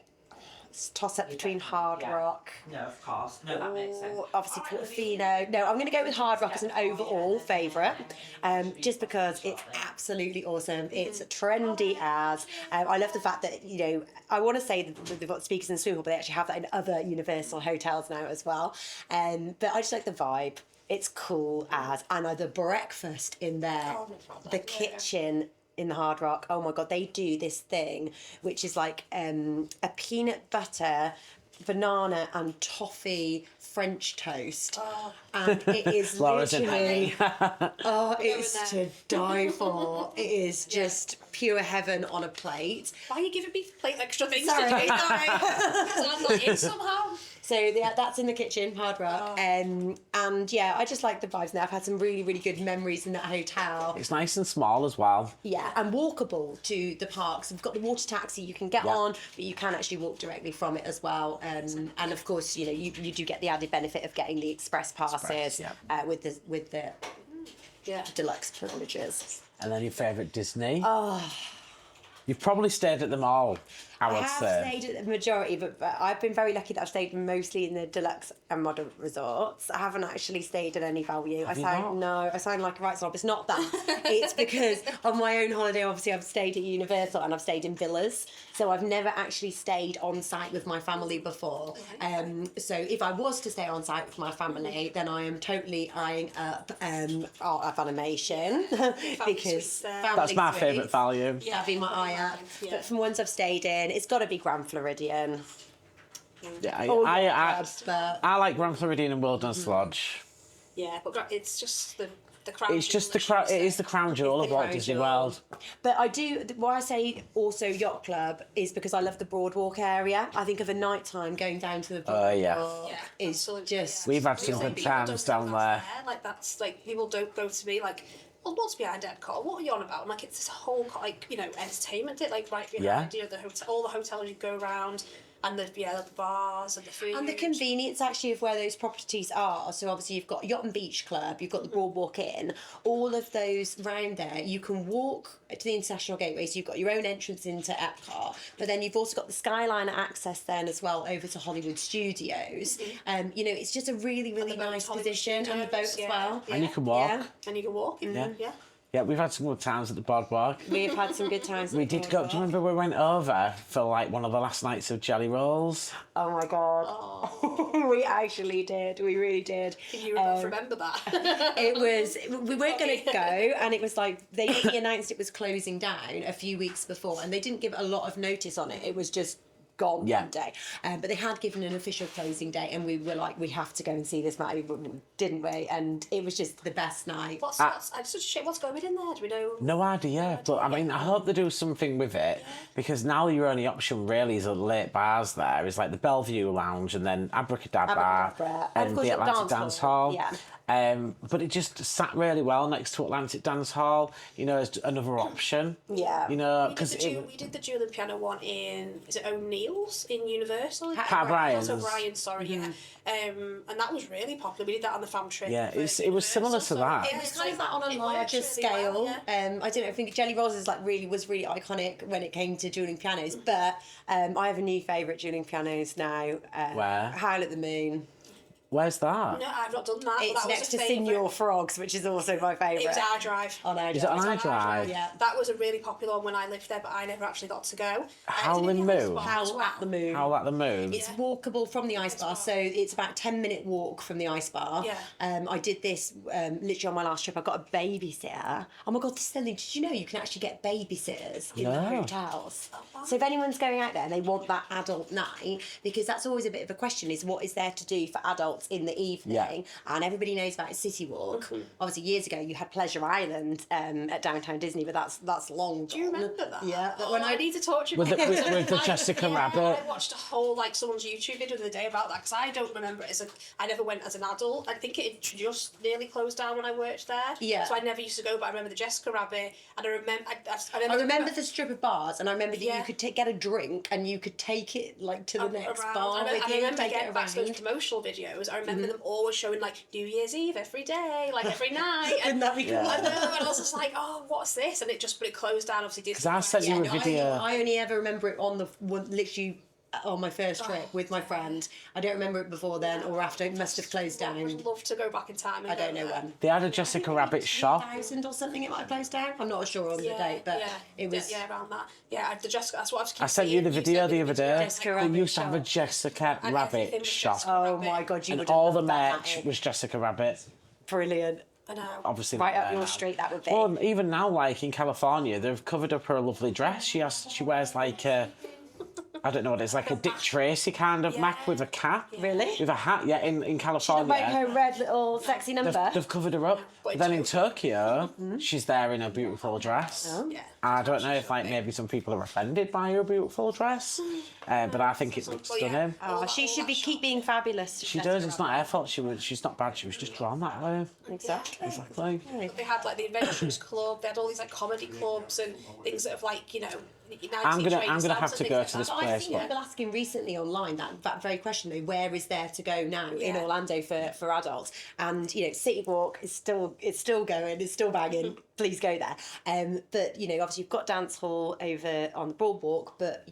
toss up between Hard Rock. No, of course. No, that makes sense. Or obviously Portofino. No, I'm going to go with Hard Rock as an overall favourite, just because it's absolutely awesome. It's trendy as. I love the fact that, you know, I want to say that they've got speakers in the swimming pool, but they actually have that in other Universal hotels now as well. But I just like the vibe. It's cool as, and the breakfast in there, the kitchen in the Hard Rock. Oh my God, they do this thing, which is like a peanut butter, banana and toffee French toast. And it is Laura's in literally, Going it's there. to die for. It is just pure heaven on a plate. Why are you giving me plate extra things Sorry, to do? sorry. Because I'm not in somehow. So yeah, that's in the kitchen, Hard Rock. And yeah, I just like the vibes now. I've had some really, really good memories in that hotel. It's nice and small as well. Yeah, and walkable to the parks. We've got the water taxi you can get Yeah. on, but you can actually walk directly from it as well. And of course, you know, you do get the added benefit of getting the express passes yeah. with the Yeah. deluxe privileges. And then your favourite Disney? You've probably stayed at them all, I I would have say. stayed at the majority, but I've been very lucky that I've stayed mostly in the deluxe and modern resorts. I haven't actually stayed at any value. you not? No, I sound like a right snob. It's not that. It's because on my own holiday, obviously, I've stayed at Universal and I've stayed in villas. So I've never actually stayed on site with my family before. So if I was to stay on site with my family, then I am totally eyeing up Art of Animation because That's my family favourite suites. value. Yeah, be my eye up. Yeah. But from ones I've stayed in, it's got to be Grand Floridian. Yeah, But I like Grand Floridian and Wilderness Lodge. Yeah, but it's just the crown. It's just the crown. It is the crown jewel of the Walt crown Disney jewel. World. But I do. Why I say also yacht club is because I love the boardwalk area. I think of a night time going down to the boardwalk. Yeah. Yeah, is absolutely, just. yeah. We've had some People good don't times go down there. Like that's like people don't go to me like, well, what's behind Epcot? What are you on about? I'm like, it's this whole like entertainment. Like right behind Yeah. the hotel, all the hotels you go around, and the bars and the food And the convenience actually of where those properties are. So obviously you've got Yacht and Beach Club, you've got the Boardwalk Inn, all of those round there. You can walk to the International Gateway, so you've got your own entrance into Epcot, but then you've also got the Skyliner access then as well over to Hollywood Studios. You know, it's just a really, really the boat, nice Hollywood position, and the boat Studios, as well. And you can walk. Yeah. and you can walk. Yeah. Yeah, we've had some good times at the Boardwalk. We've had some good times. We did go. Do you remember we went over for like one of the last nights of Jelly Rolls? Oh my God. We actually did. We really did. Can you remember that? It was, we weren't going to go, and it was like, they only announced it was closing down a few weeks before, and they didn't give a lot of notice on it. It was just gone Yeah. one day. But they had given an official closing date, and we were like, we have to go and see this, Mattie, didn't we? And it was just the best night. What's such a shame. What's going in there? Do we know? No idea, but I mean, I hope they do something with it because now your only option really is a late bars there. Is like the Bellevue Lounge and then Abracadabra, Abracadabra. And of and course the you've got Atlantic dance Dance hall. Hall. Yeah. But it just sat really well next to Atlantic Dance Hall, you know, as another option. Yeah. You know, We because did the dual and piano one in, is it O'Neill's in Universal? Pat O'Brien's. Pat O'Brien's, sorry, yeah. And that was really popular. We did that on the fam trip. Yeah, for it was similar to Universal, so that. It was kind of that on a it larger works really scale. well, yeah. I don't know. I think Jelly Rolls is was really iconic when it came to dueling pianos. But I have a new favourite dueling pianos now. Where? Howl at the Moon. Where's that? No, I've not done that. but It's that was next a to favourite. Senior Frogs, which is also my favourite. It was iDrive. On iDrive. Is it on iDrive? Yeah. That was a really popular one when I lived there, but I never actually got to go. Howling Moon? Howl at the Moon. Howl at the Moon. It's walkable from the ice bar, so it's about 10-minute walk from the ice bar. Yeah. I did this literally on my last trip. I got a babysitter. Oh my God, this is something. Did you know you can actually get babysitters in the No. hotels? So if anyone's going out there and they want that adult night, because that's always a bit of a question, is what is there to do for adults in the evening? Yeah. And everybody knows about City Walk. Obviously, years ago you had Pleasure Island at Downtown Disney, but that's long gone. Do you remember that? Yeah. Oh, When I need to talk to you With the- about with- that. with the Jessica Yeah, Rabbit. I watched a whole someone's YouTube video the other day about that because I don't remember it I never went as an adult. I think it just nearly closed down when I worked there. Yeah. So I never used to go, but I remember the Jessica Rabbit, and I remember the strip of bars, and I remember that Yeah. you could get a drink and you could take it to the next around. bar with I you, remember take it getting back to those around. promotional videos. I remember them always showing New Year's Eve every day, every night. Wouldn't that be cool? I know, and I was just like, oh, what's this? And but it closed down. Obviously, Disney. 'Cause I sent you a video. I only ever remember it on the one, literally on my first trip with my friend. I don't remember it before then or after. It must have closed I would down. love to go back in time. And I don't go know there. when. They had a Jessica Rabbit shop. 2000 or something. It might have closed down. I'm not sure on the date, but it was. Yeah, around that. Yeah, the Jessica. That's what I was. I sent you the video the other day. Jessica They Rabbit used to have a shop. Jessica And everything Rabbit was shop. Jessica Oh Rabbit. my God! You And would have all the loved that, merch Mattie. was Jessica Rabbit. Brilliant. I know. obviously Right not up there your now. street, that would be. Well, even now, like in California, they've covered up her lovely dress. She wears like a, I don't know what it is, like a Dick Tracy kind of Mac with a cap. Really? With a hat, yeah, in California. Like her red little sexy number. They've covered her up. But then in Tokyo, she's there in a beautiful dress. Oh. Yeah. I don't know if like maybe some people are offended by her beautiful dress, but I think it looks Well, yeah. stunning. Oh, she should keep being fabulous. She does. It's not her fault. She's not bad. She was just drawn that way. Exactly. Exactly. They had like the Adventurers Club. They had all these like comedy clubs and things that have like I'm gonna have to go to this I've place. seen But people asking recently online that very question though, where is there to go now in Yeah. Orlando for adults? And City Walk is still going, it's still banging. Please go there. But obviously you've got Dance Hall over on the Boardwalk, but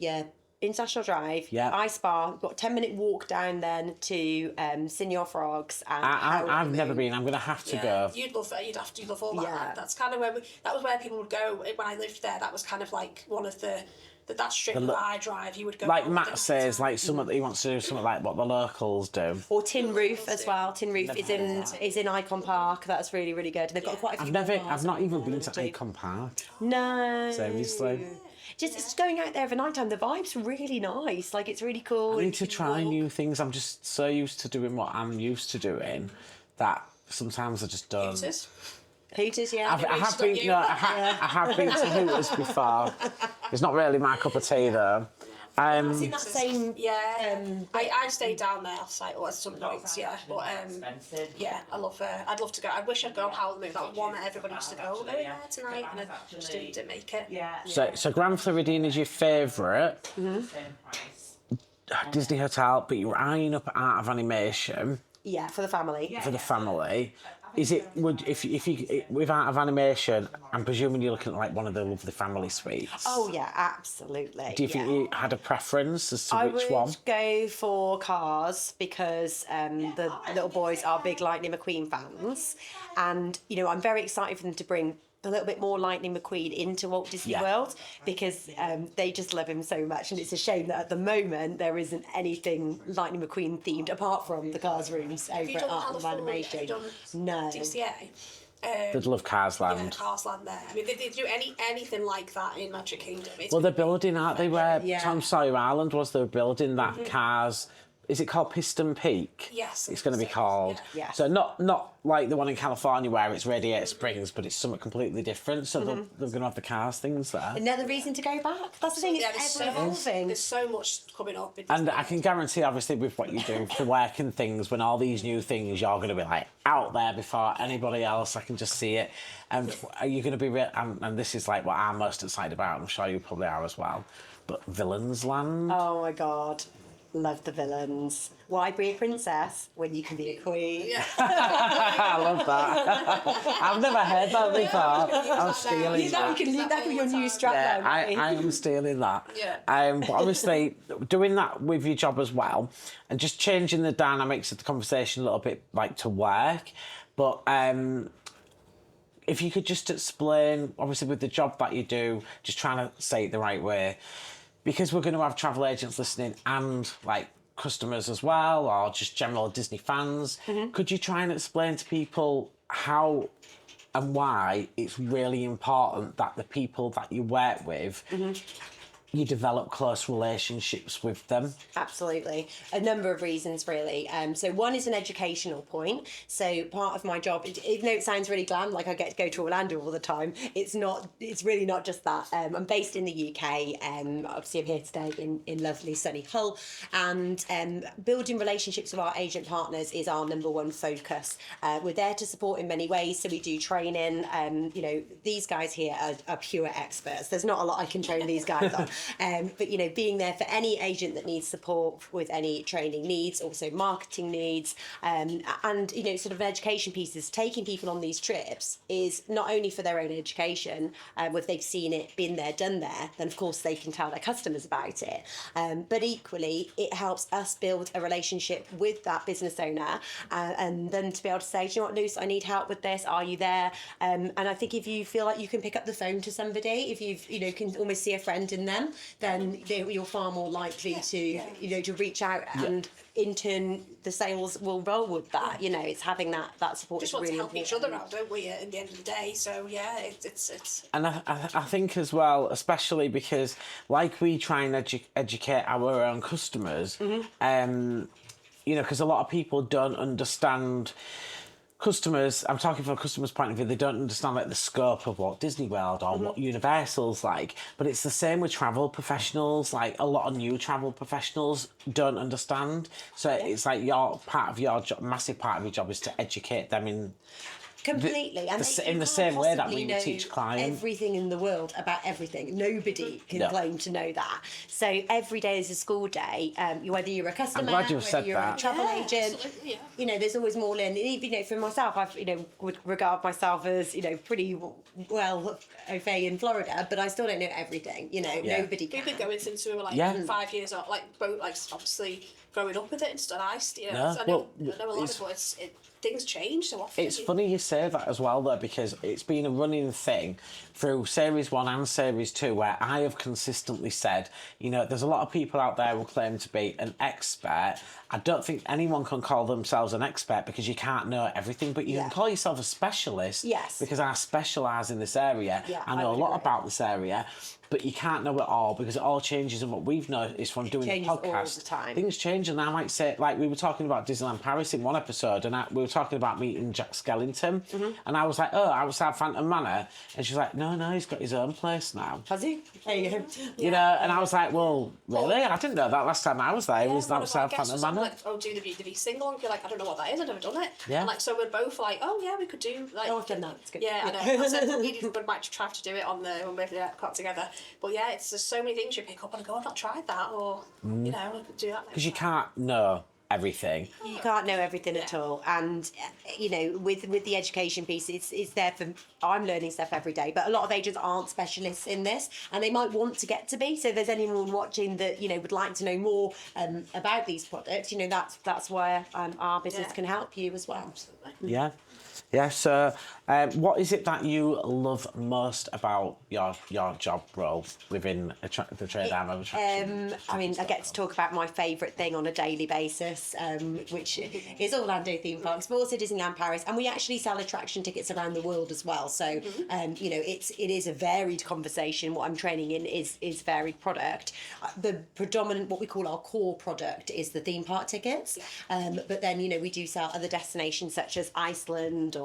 International Drive, Yeah. Ice Bar. We've got a 10-minute walk down then to Senor Frogs. And I've never been. I'm gonna have to go. You'd love it. You'd love all that. Yeah. That's kind of where that was where people would go when I lived there. That was kind of like one of that strip that I drive. You would go. Like Matt says, like he wants to do something like what the locals do. Or Tin Roof as well. Tin Roof is in Icon Park. That's really, really good. And they've got quite a few. I've not even been to Icon Park. No. Seriously. Just going out there for night time, the vibe's really nice. Like it's really cool. I need to try new things. I'm just so used to doing what I'm used to doing that sometimes I just don't. Hooters, yeah. I have been. No, I have been to Hooters before. It's not really my cup of tea though. in that same. I stayed down there like at some points, but Expensive. yeah, I love I'd love to go. I wish I'd gone Howell Moon. That one that everybody used to go there tonight, and I just didn't make it. Yeah. So Grand Floridian is your favourite Same price. Disney hotel, but you're eyeing up Art of Animation Yeah, for the family. for the family. Is it if you with Art of Animation? I'm presuming you're looking at like one of the lovely family suites. Oh yeah, absolutely. Do you think you had a preference as to I which would one? go for Cars because the little boys are big Lightning McQueen fans, and I'm very excited for them to bring a little bit more Lightning McQueen into Walt Disney Yeah. World because they just love him so much, and it's a shame that at the moment there isn't anything Lightning McQueen themed apart from the Cars rooms over you at done Art of California? Animation. Have you done No. DCA? They'd love Cars Yeah, Land. Cars Land there. I mean, they do anything like that in Magic Kingdom. Well, they're building, aren't they? Where Yeah. Tom Sawyer Island was, they were building that Cars. Is it called Piston Peak? Yes, It's going to be called. Yeah. So not like the one in California where it's Radiator Springs, but it's something completely different. So they're going to have the Cars things there. Another reason to go back. That's the thing. It's ever evolving. There's so much coming up. And I can guarantee, obviously, with what you do for work and things, when all these new things, you're going to be like out there before anybody else. I can just see it. And are you going to be and this is like what I'm most excited about. I'm sure you probably are as well. But Villains Land. Oh my god. Love the villains. Why be a princess when you can be a queen? Yeah. I love that. I've never heard that before. I'm stealing That can be your new strapline. Yeah, I am stealing that. Yeah. But obviously, doing that with your job as well, and just changing the dynamics of the conversation a little bit, like to work. But if you could just explain, obviously, with the job that you do, just trying to say it the right way, because we're going to have travel agents listening and like customers as well, or just general Disney fans. Could you try and explain to people how and why it's really important that the people that you work with, you develop close relationships with them? Absolutely. A number of reasons, really. So one is an educational point. So part of my job, even though it sounds really glam, like I get to go to Orlando all the time, it's really not just that. I'm based in the UK. Obviously, I'm here today in lovely sunny Hull. And building relationships with our agent partners is our number one focus. We're there to support in many ways. So we do training. These guys here are pure experts. There's not a lot I can train these guys on. But being there for any agent that needs support with any training needs, also marketing needs, and sort of education pieces, taking people on these trips is not only for their own education, if they've seen it, been there, done there, then of course they can tell their customers about it. But equally, it helps us build a relationship with that business owner, and then to be able to say, do you know what, Luce, I need help with this. Are you there? And I think if you feel like you can pick up the phone to somebody, if you can almost see a friend in them, them, then you're far more likely to to reach out, and in turn the sales will roll with that. It's having that support Just is want really to help important. each other out, don't we? At the end of the day, so yeah, it's. And I think as well, especially because like we try and educate our own customers, because a lot of people don't understand. Customers, I'm talking from a customer's point of view, they don't understand like the scope of what Disney World or what Universal's like. But it's the same with travel professionals. Like a lot of new travel professionals don't understand. So it's like massive part of your job is to educate them in Completely, and in the same way that we would teach clients. Everything in the world about everything. Nobody can claim to know that. So every day is a school day. Whether you're a customer, glad you've whether said you're that. a travel agent, Absolutely, yeah. there's always more learning. Even for myself, I've would regard myself as pretty well au fait in Florida, but I still don't know everything. Nobody can. We've been going since we were like 5 years old, like obviously growing up with it and stuff. I know a lot of it. Things change so often. It's funny you say that as well, though, because it's been a running thing through Series 1 and Series 2 where I have consistently said, there's a lot of people out there who claim to be an expert. I don't think anyone can call themselves an expert because you can't know everything, but you can call yourself a specialist. Yes. Because I specialise in this area. Yeah, I know a lot about this area. But you can't know it all because it all changes, and what we've noticed from doing the podcast, all the time. things change. And I might say, like we were talking about Disneyland Paris in one episode, and we were talking about meeting Jack Skellington, and I was like, oh, outside Phantom Manor, and she's like, no, he's got his own place now. Has he? There you go. And I was like, well, really? I didn't know that last time I was there. It was outside Phantom Manor. Like, do the V single, and you're like, I don't know what that is. I've never done it. Yeah. And so we're both like, oh yeah, we could do like. Oh, I've done that. It's good. Yeah, I know. I said we might try to do it on when we're got together. But yeah, it's just so many things you pick up and go, I've not tried that, or we could do that. Because you can't know everything. You can't know everything at all, and with the education piece, it's there for. I'm learning stuff every day, but a lot of agents aren't specialists in this, and they might want to get to be. So if there's anyone watching that would like to know more about these products, that's where our business can help you as well. Absolutely. Yeah. So, what is it that you love most about your job role within the trade arm of attraction? I get to talk about my favourite thing on a daily basis, which is Orlando theme parks, but also Disneyland Paris, and we actually sell attraction tickets around the world as well. So, it is a varied conversation. What I'm training in is varied product. The predominant, what we call our core product, is the theme park tickets. But then we do sell other destinations such as Iceland or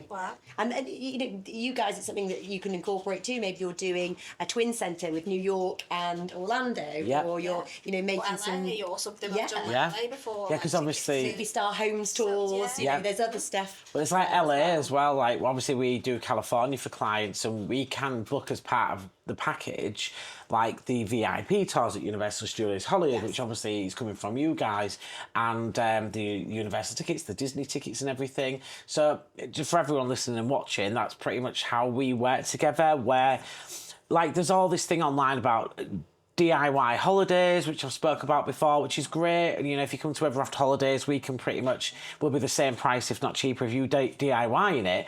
Wow. and you guys, it's something that you can incorporate too. Maybe you're doing a twin centre with New York and Orlando, or you're making or some LA or something. Yeah. I've done Yeah. LA before. Yeah, because obviously. movie star homes tours. Yeah. There's other stuff. But it's like LA as well. Like obviously we do California for clients, and we can book as part of the package, like the VIP tours at Universal Studios Hollywood, which obviously is coming from you guys, and the Universal tickets, the Disney tickets, and everything. So just for everyone listening and watching, that's pretty much how we work together. Where, like, there's all this thing online about DIY holidays, which I've spoke about before, which is great. And if you come to Ever After Holidays, we can we'll be the same price, if not cheaper, if you DIYing it.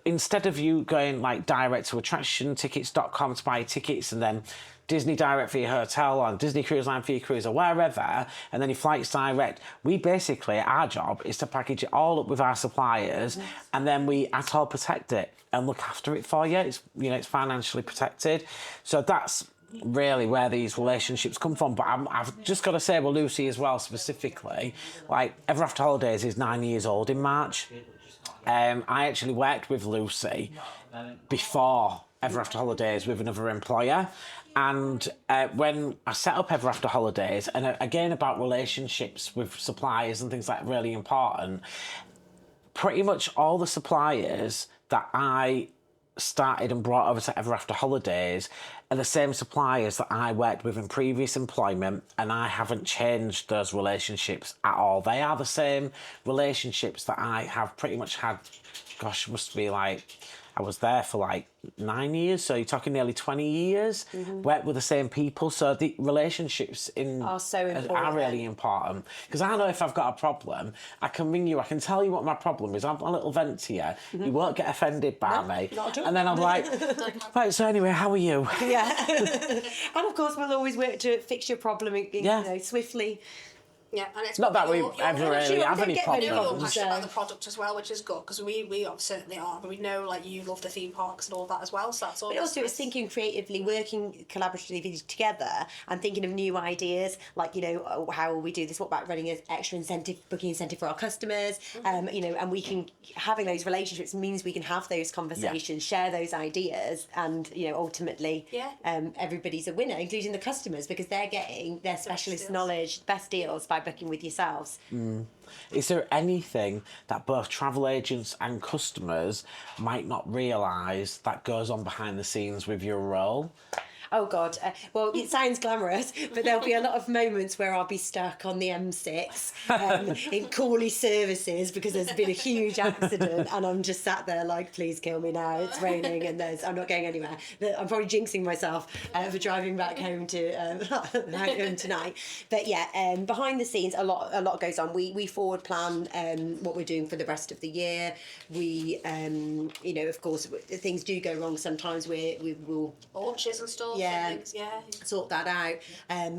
Instead of you going like direct to attractiontickets.com to buy tickets and then Disney Direct for your hotel or Disney Cruise Line for your cruise or wherever, and then your flight's direct, our job is to package it all up with our suppliers, and then we at all protect it and look after it for you. It's it's financially protected. So that's really where these relationships come from. But I've just got to say, well, Lucy as well specifically, like Ever After Holidays is 9 years old in March. I actually worked with Lucy before Ever After Holidays with another employer, and when I set up Ever After Holidays, and again about relationships with suppliers and things like that, really important, pretty much all the suppliers that I started and brought over to Ever After Holidays are the same suppliers that I worked with in previous employment, and I haven't changed those relationships at all. They are the same relationships that I have pretty much had, must be like I was there for like 9 years, so you're talking nearly 20 years. Worked with the same people, so the relationships Are so are important. really important. Because I know if I've got a problem, I can ring you, I can tell you what my problem is. I've got a little vent to you. You won't get offended by me. not at all. And then I'm like, right, so anyway, how are you? Yeah. And of course, we'll always work to fix your problem, swiftly. Yeah, and it's Not that we you're ever really sure, have don't any get many you're problems. passionate about the product as well, which is good because we certainly are. But we know like you love the theme parks and all that as well, so that's all. But also, it's thinking creatively, working collaboratively together, and thinking of new ideas. Like, how will we do this? What about running an extra booking incentive for our customers? And we can having those relationships means we can have those conversations, share those ideas, and ultimately, everybody's a winner, including the customers, because they're getting their specialist knowledge, best deals by booking with yourselves. Is there anything that both travel agents and customers might not realise that goes on behind the scenes with your role? Oh God! Well, it sounds glamorous, but there'll be a lot of moments where I'll be stuck on the M6 in Cawley services because there's been a huge accident, and I'm just sat there like, please kill me now. It's raining, and I'm not going anywhere. I'm probably jinxing myself for driving back home home tonight. But yeah, behind the scenes, a lot goes on. We forward plan what we're doing for the rest of the year. We, of course, things do go wrong sometimes. We will launches and stuff. Yeah, sort that out.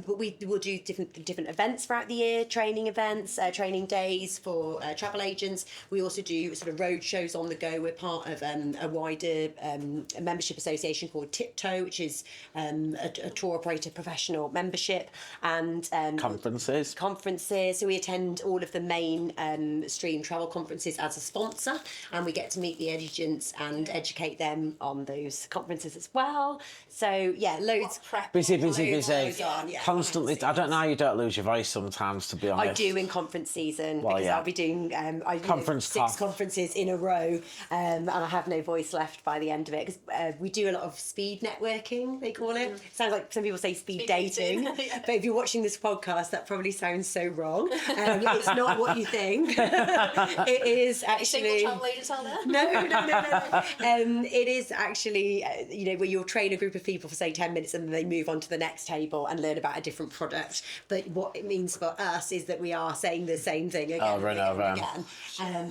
But we will do different events throughout the year, training events, training days for travel agents. We also do sort of road shows on the go. We're part of a wider membership association called Tiptoe, which is a tour operator professional membership, and Conferences. So we attend all of the main stream travel conferences as a sponsor, and we get to meet the agents and educate them on those conferences as well. So yeah, loads. Busy. Loads on, yeah. Constantly. I don't know how you don't lose your voice sometimes, to be honest. I do in conference season Well, because yeah. I'll be doing Conference 6 talk. conferences in a row, and I have no voice left by the end of it because we do a lot of speed networking, they call it. Sounds like some people say speed dating, but if you're watching this podcast, that probably sounds so wrong. It's not what you think. It is actually. Single travel agents out there? No. It is actually where you'll train a group of people for say 10 minutes and then they move on to the next table and learn about a different product. But what it means for us is that we are saying the same thing again Over and over. again.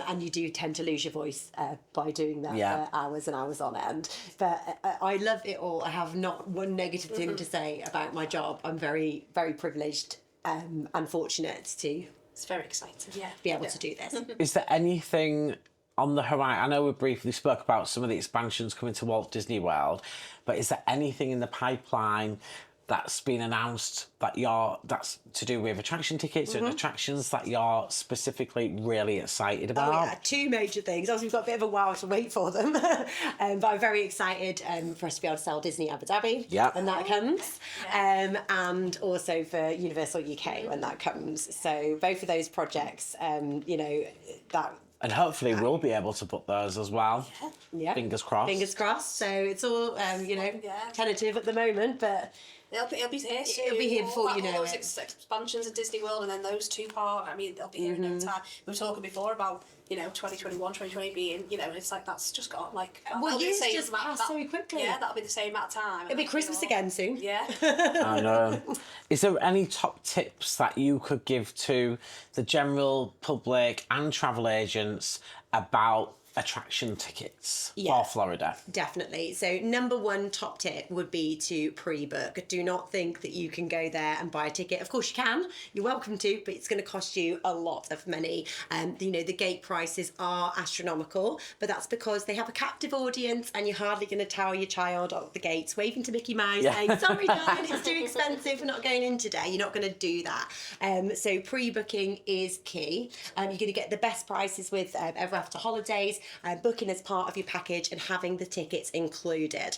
And you do tend to lose your voice by doing that for hours and hours on end. But I love it all. I have not one negative thing to say about my job. I'm very, very privileged and fortunate to It's very exciting. Yeah. be able to do this. Is there anything on the horizon? I know we briefly spoke about some of the expansions coming to Walt Disney World, but is there anything in the pipeline that's been announced that's to do with attraction tickets and attractions that you're specifically really excited about? Oh, yeah, 2 major things. Obviously, we've got a bit of a while to wait for them, but I'm very excited for us to be able to sell Disney Abu Dhabi when that comes, and also for Universal UK when that comes. So both of those projects, that. And hopefully we'll be able to put those as well. Yeah. Fingers crossed. Fingers crossed. So it's all, tentative at the moment, but It'll be here soon. It'll be here before all you know those it. Expansions at Disney World and then those 2 parks. I mean, they'll be here in no time. We were talking before about 2021, 2020 being it's like that's just got like. Well, years just pass so quickly. Yeah, that'll be the same amount of time. It'll be Christmas again soon. Yeah. I know. Is there any top tips that you could give to the general public and travel agents about attraction tickets for Florida? Definitely. So number 1 top tip would be to pre-book. Do not think that you can go there and buy a ticket. Of course you can. You're welcome to, but it's going to cost you a lot of money. The gate prices are astronomical, but that's because they have a captive audience and you're hardly going to tell your child at the gates waving to Mickey Mouse saying, sorry darling, it's too expensive, we're not going in today. You're not going to do that. So pre-booking is key. You're going to get the best prices with Ever After Holidays, booking as part of your package and having the tickets included.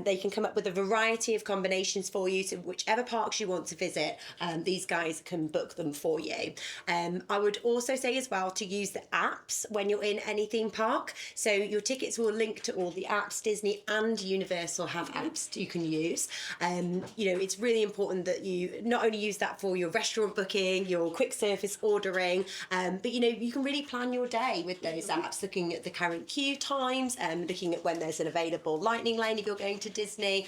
They can come up with a variety of combinations for you, so whichever parks you want to visit, these guys can book them for you. I would also say as well to use the apps when you're in any theme park. So your tickets will link to all the apps. Disney and Universal have apps you can use. It's really important that you not only use that for your restaurant booking, your quick service ordering, but you can really plan your day with those apps, looking at the current queue times, looking at when there's an available lightning lane if you're going to Disney,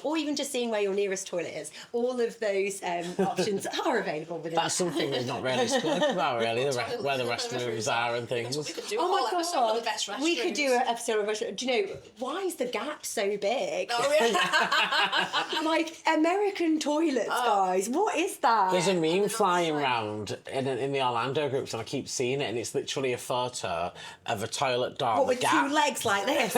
or even just seeing where your nearest toilet is. All of those options are available within. That's something we've not really spoken about, really, where the restrooms are and things. We could do Oh my episode of the god! best We could do restrooms. an episode of restaurant. Do you know why is the gap so big? Oh, yeah. Like American toilets, guys. What is that? There's a meme flying around in the Orlando groups, and I keep seeing it, and it's literally a photo of a toilet door. What, with gap. 2 legs like this?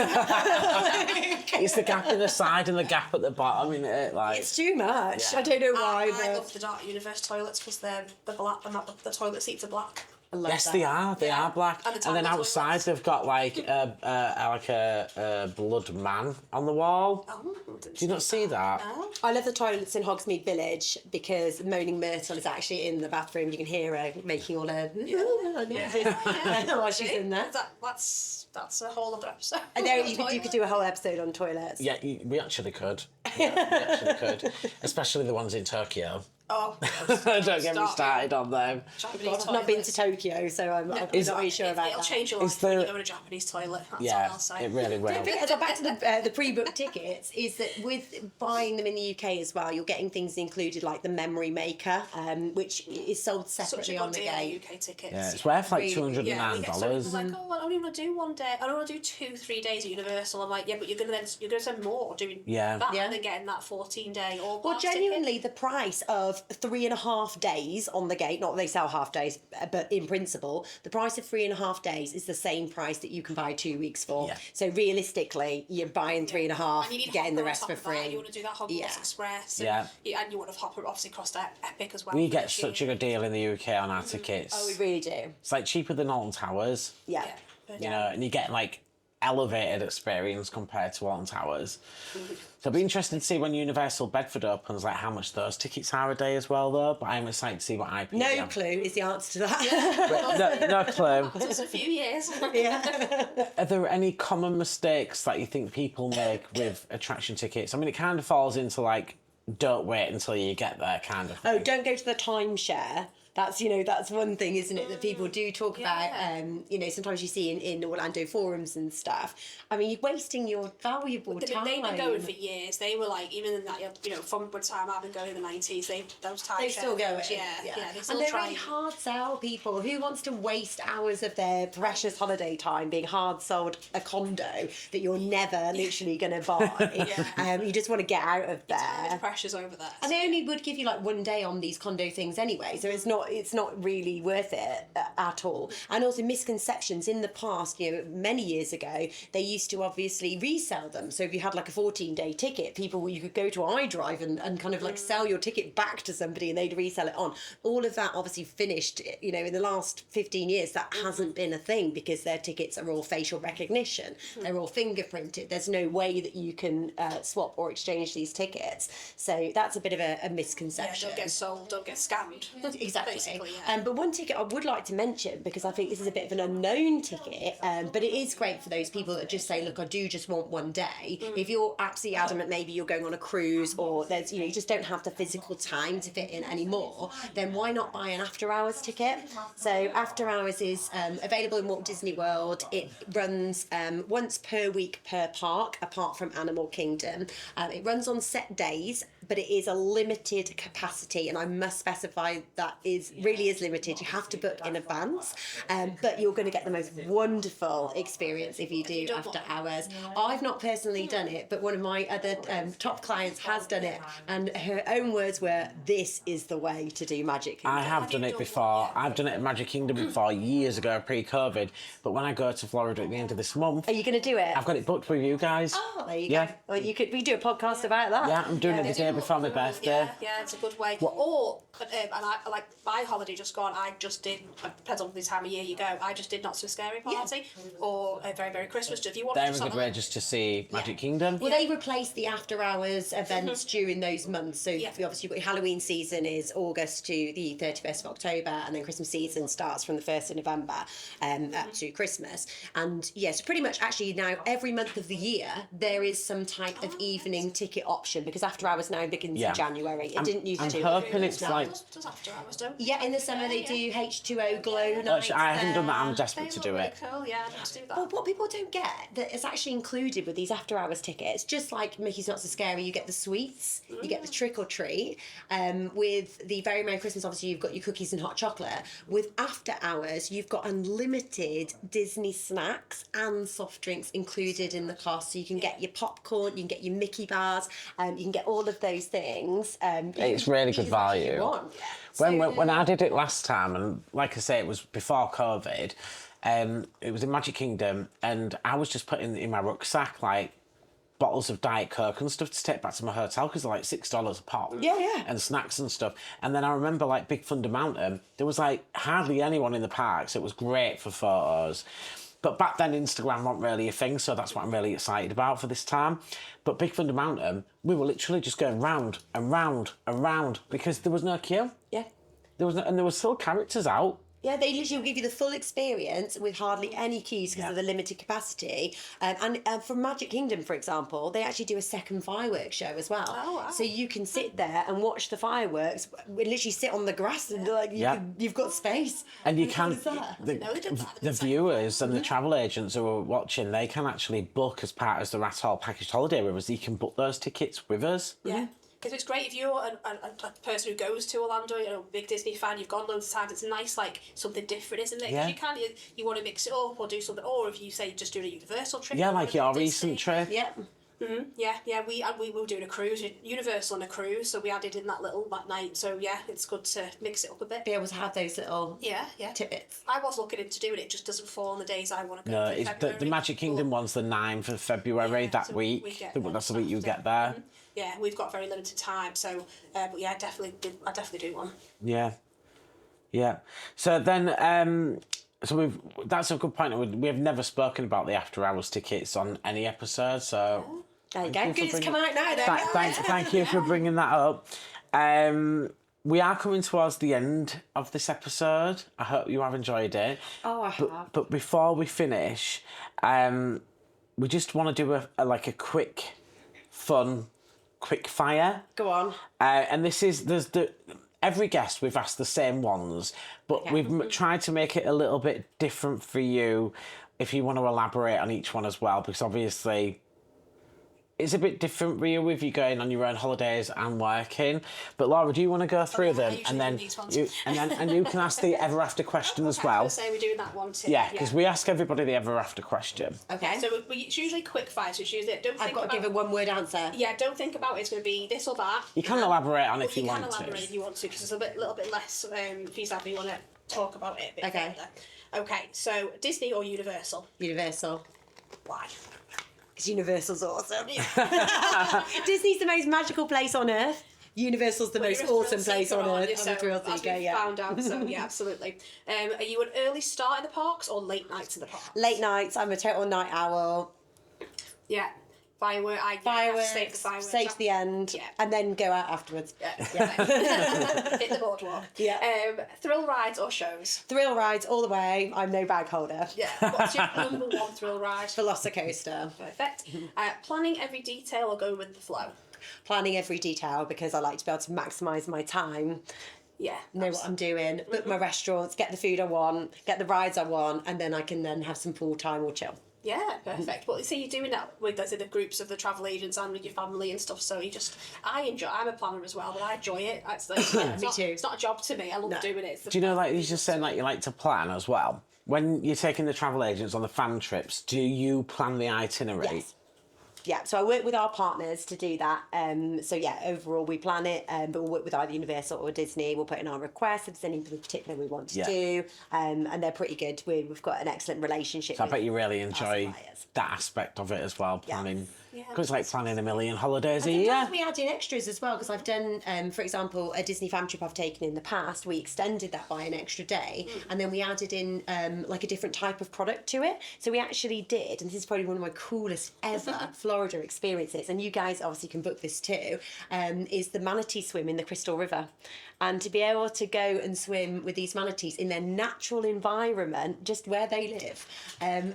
It's the gap in the side and the gap at the bottom. In it, like It's too much. Yeah. I don't know why, I but love the Dark Universe toilets because they're black and the toilet seats are black. I love yes, that. they are. They are black. And the And then tiny outside toilets. they've got like a blood man on the wall. Oh, Do you not see that? I love the toilets in Hogsmeade Village because Moaning Myrtle is actually in the bathroom. You can hear her making all her while she's in there. That's a whole other episode. I know you could do a whole episode on toilets. Yeah, we actually could. Yeah, we actually could. Especially the ones in Tokyo. Oh, Don't get me started on them. I've not been to Tokyo, so I'm not really sure about It'll that. change your Is life when there- you go to a Japanese toilet. That's all Yeah, I'll say. it really will. So back to the pre-booked tickets, is that with buying them in the UK as well, you're getting things included like the memory maker, which is sold Such a separately good on the deal gate. UK tickets. Yeah, it's worth like Really, $209. Yeah, we get some people like, oh, I don't even want to do one day. I don't want to do 2-3 days at Universal. I'm like, yeah, but you're gonna spend more doing Yeah. that Yeah. than getting that 14-day all. Well, genuinely, the price of 3.5 days on the gate, not that they sell half days, but in principle, the price of 3.5 days is the same price that you can buy 2 weeks for. Yeah. So realistically, you're buying 3.5, And you need getting the Hopper on rest for top of that, free. You want to do that Hogwarts Yeah. Express. Yeah. And you want to Hopper obviously crossed Epic as well. We for get this such year. a good deal in the UK on our tickets. Oh, we really do. It's like cheaper than Alton Towers. Yeah. Yeah. You know, and you get like elevated experience compared to Alton Towers. So it'll be interesting to see when Universal Bedford opens, like how much those tickets are a day as well, though. But I'm excited to see what IP. No clue is the answer to that. No clue. It's a few years. Yeah. Are there any common mistakes that you think people make with attraction tickets? I mean, it kind of falls into like, don't wait until you get there kind of thing. Oh, don't go to the timeshare. That's, that's one thing, isn't it, that people do talk about. Sometimes you see in Orlando forums and stuff. I mean, you're wasting your valuable time. They've been going for years. They were like, even in that, from the time I've been going in the 90s, those times. They still going. Yeah, they still and they're try. really hard sell people. Who wants to waste hours of their precious holiday time being hard sold a condo that you're never literally going to buy? You just want to get out of there. Time pressures over there. And they only would give you like one day on these condo things anyway, so it's not really worth it at all. And also misconceptions in the past, many years ago, they used to obviously resell them. So if you had like a 14-day ticket, you could go to iDrive and kind of like sell your ticket back to somebody and they'd resell it on. All of that obviously finished, in the last 15 years, that hasn't been a thing because their tickets are all facial recognition. They're all fingerprinted. There's no way that you can swap or exchange these tickets. So that's a bit of a misconception. Don't get sold, don't get scammed. Exactly. Basically, But one ticket I would like to mention, because I think this is a bit of an unknown ticket, but it is great for those people that just say, look, I do just want one day. If you're absolutely adamant, maybe you're going on a cruise or there's, you just don't have the physical time to fit in anymore, then why not buy an after hours ticket? So after hours is available in Walt Disney World. It runs once per week per park, apart from Animal Kingdom. It runs on set days, but it is a limited capacity, and I must specify that really is limited. You have to book in advance, but you're going to get the most wonderful experience if you do after hours. I've not personally done it, but one of my other top clients has done it, and her own words were, "This is the way to do Magic Kingdom." I have done it before. I've done it at Magic Kingdom before, years ago, pre-COVID. But when I go to Florida at the end of this month, Are you going to do it? I've got it booked with you guys. Oh, there you Yeah. go. Well, we do a podcast about that. Yeah, I'm doing it the day before my birthday. Yeah, it's a good way. Or, and I like my holiday just gone. I just did. Depends on the time of year you go. I just did Not So Scary Party or a Very Very Christmas. If you want They're to a good way just to see Magic Kingdom. Well, they replace the after hours events during those months. So obviously, you've got Halloween season is August to the 31st of October, and then Christmas season starts from the 1st of November up to Christmas. And yes, pretty much actually now every month of the year there is some type of evening ticket option, because after hours now time begins Yeah. in January. It didn't used I'm to. hoping it's like... Does after hours, don't Yeah, in the summer they do H2O glow nights. I haven't done that. I'm there. desperate to do it. Cool, yeah, let's do that. Well, what people don't get that it's actually included with these after hours tickets, just like Mickey's Not So Scary, you get the sweets, you get the trick or treat. With the Very Merry Christmas, obviously you've got your cookies and hot chocolate. With after hours, you've got unlimited Disney snacks and soft drinks included in the cost. So you can get your popcorn, you can get your Mickey bars, you can get all of those things. It's really good value. When I did it last time, and like I say, it was before COVID, it was in Magic Kingdom, and I was just putting in my rucksack like bottles of Diet Coke and stuff to take back to my hotel because they're like $6 a pop. Yeah. And snacks and stuff. And then I remember like Big Thunder Mountain, there was like hardly anyone in the park, so it was great for photos. But back then Instagram wasn't really a thing, so that's what I'm really excited about for this time. But Big Thunder Mountain, we were literally just going round and round and round because there was no queue. Yeah. There were still characters out. Yeah, they literally will give you the full experience with hardly any queues because of the limited capacity. And from Magic Kingdom, for example, they actually do a second fireworks show as well. Oh, wow. So you can sit there and watch the fireworks, literally sit on the grass and like you've got space. And you How can, cool is that? the viewers and the travel agents who are watching, they can actually book as part of the Rat-All packaged holiday with us. You can book those tickets with us. Yeah. Because it's great if you're a person who goes to Orlando, you know, big Disney fan, you've gone loads of times, it's nice, like, something different, isn't it? Yeah. Because you want to mix it up or do something, or if you say just doing a Universal trip. Yeah, or like whatever, your Disney. recent trip. Yeah. Yeah, we were doing a cruise, Universal on a cruise, so we added in that night, so yeah, it's good to mix it up a bit. Be able to have those little Yeah. tidbits. I was looking into doing it, it just doesn't fall on the days I want to go. No, in it's February, the Magic Kingdom but- one's the 9th of February Yeah, that so week. we get That's the there week you after. get there. Yeah, we've got very limited time, so but yeah, I definitely do one. Yeah. So then, that's a good point. We've never spoken about the after hours tickets on any episode, so. There you go. Good, it's come out now then. Thank you for bringing that up. We are coming towards the end of this episode. I hope you have enjoyed it. Oh, I have. But before we finish, we just want to do a quick, fun, quick fire. Go on. And every guest we've asked the same ones, but we've tried to make it a little bit different for you if you want to elaborate on each one as well, because obviously it's a bit different for you if you're going on your own holidays and working. But Laura, do you want to go through them usually do these ones. you can ask the ever after question as well? I was say we're doing that one too. Yeah, because we ask everybody the ever after question. Okay. So it's usually quick fire. So it's usually don't. I've think got to about, give a one-word answer. Yeah, don't think about it's going to be this or that. You can elaborate on But if you want can elaborate to. if you want to, because it's a little bit less feasible. You want to talk about it a bit Okay. further. Okay. So Disney or Universal? Universal. Why? Because Universal's awesome. Disney's the most magical place on earth. Universal's the most You're a awesome thrill place seeker, on aren't earth. you? I'm a thrill as seeker, we yeah. found out, so yeah, absolutely. Are you an early start in the parks or late nights in the parks? Late nights, I'm a total night owl. Yeah. Fireworks. Fireworks, stay to the end, Yeah. and then go out afterwards. Yeah. Hit the boardwalk. Yeah. Thrill rides or shows? Thrill rides all the way. I'm no bag holder. Yeah. What's your number one thrill ride? Velocicoaster. Perfect. Planning every detail or going with the flow? Planning every detail because I like to be able to maximise my time. Yeah. Know what I'm doing, book my restaurants, get the food I want, get the rides I want, and then I can then have some pool time or chill. Yeah, perfect. Well, see, you're doing that with the groups of the travel agents and with your family and stuff. So I'm a planner as well, but I enjoy it. Me too. It's not a job to me. I love doing it. Do you know, like you just saying, like you like to plan as well? When you're taking the travel agents on the fan trips, do you plan the itinerary? Yes. Yeah, so I work with our partners to do that. So yeah, overall we plan it, but we'll work with either Universal or Disney. We'll put in our requests if there's anything particular we want to do, and they're pretty good. We've got an excellent relationship. So I bet you really enjoy suppliers. that aspect of it as well, planning. Yeah. Because it's like planning a million holidays a Sometimes year. we add in extras as well, because I've done, for example, a Disney fan trip I've taken in the past. We extended that by an extra day, and then we added in like a different type of product to it. So we actually did, and this is probably one of my coolest ever Florida experiences, and you guys obviously can book this too, is the manatee swim in the Crystal River. And to be able to go and swim with these manatees in their natural environment, just where they live,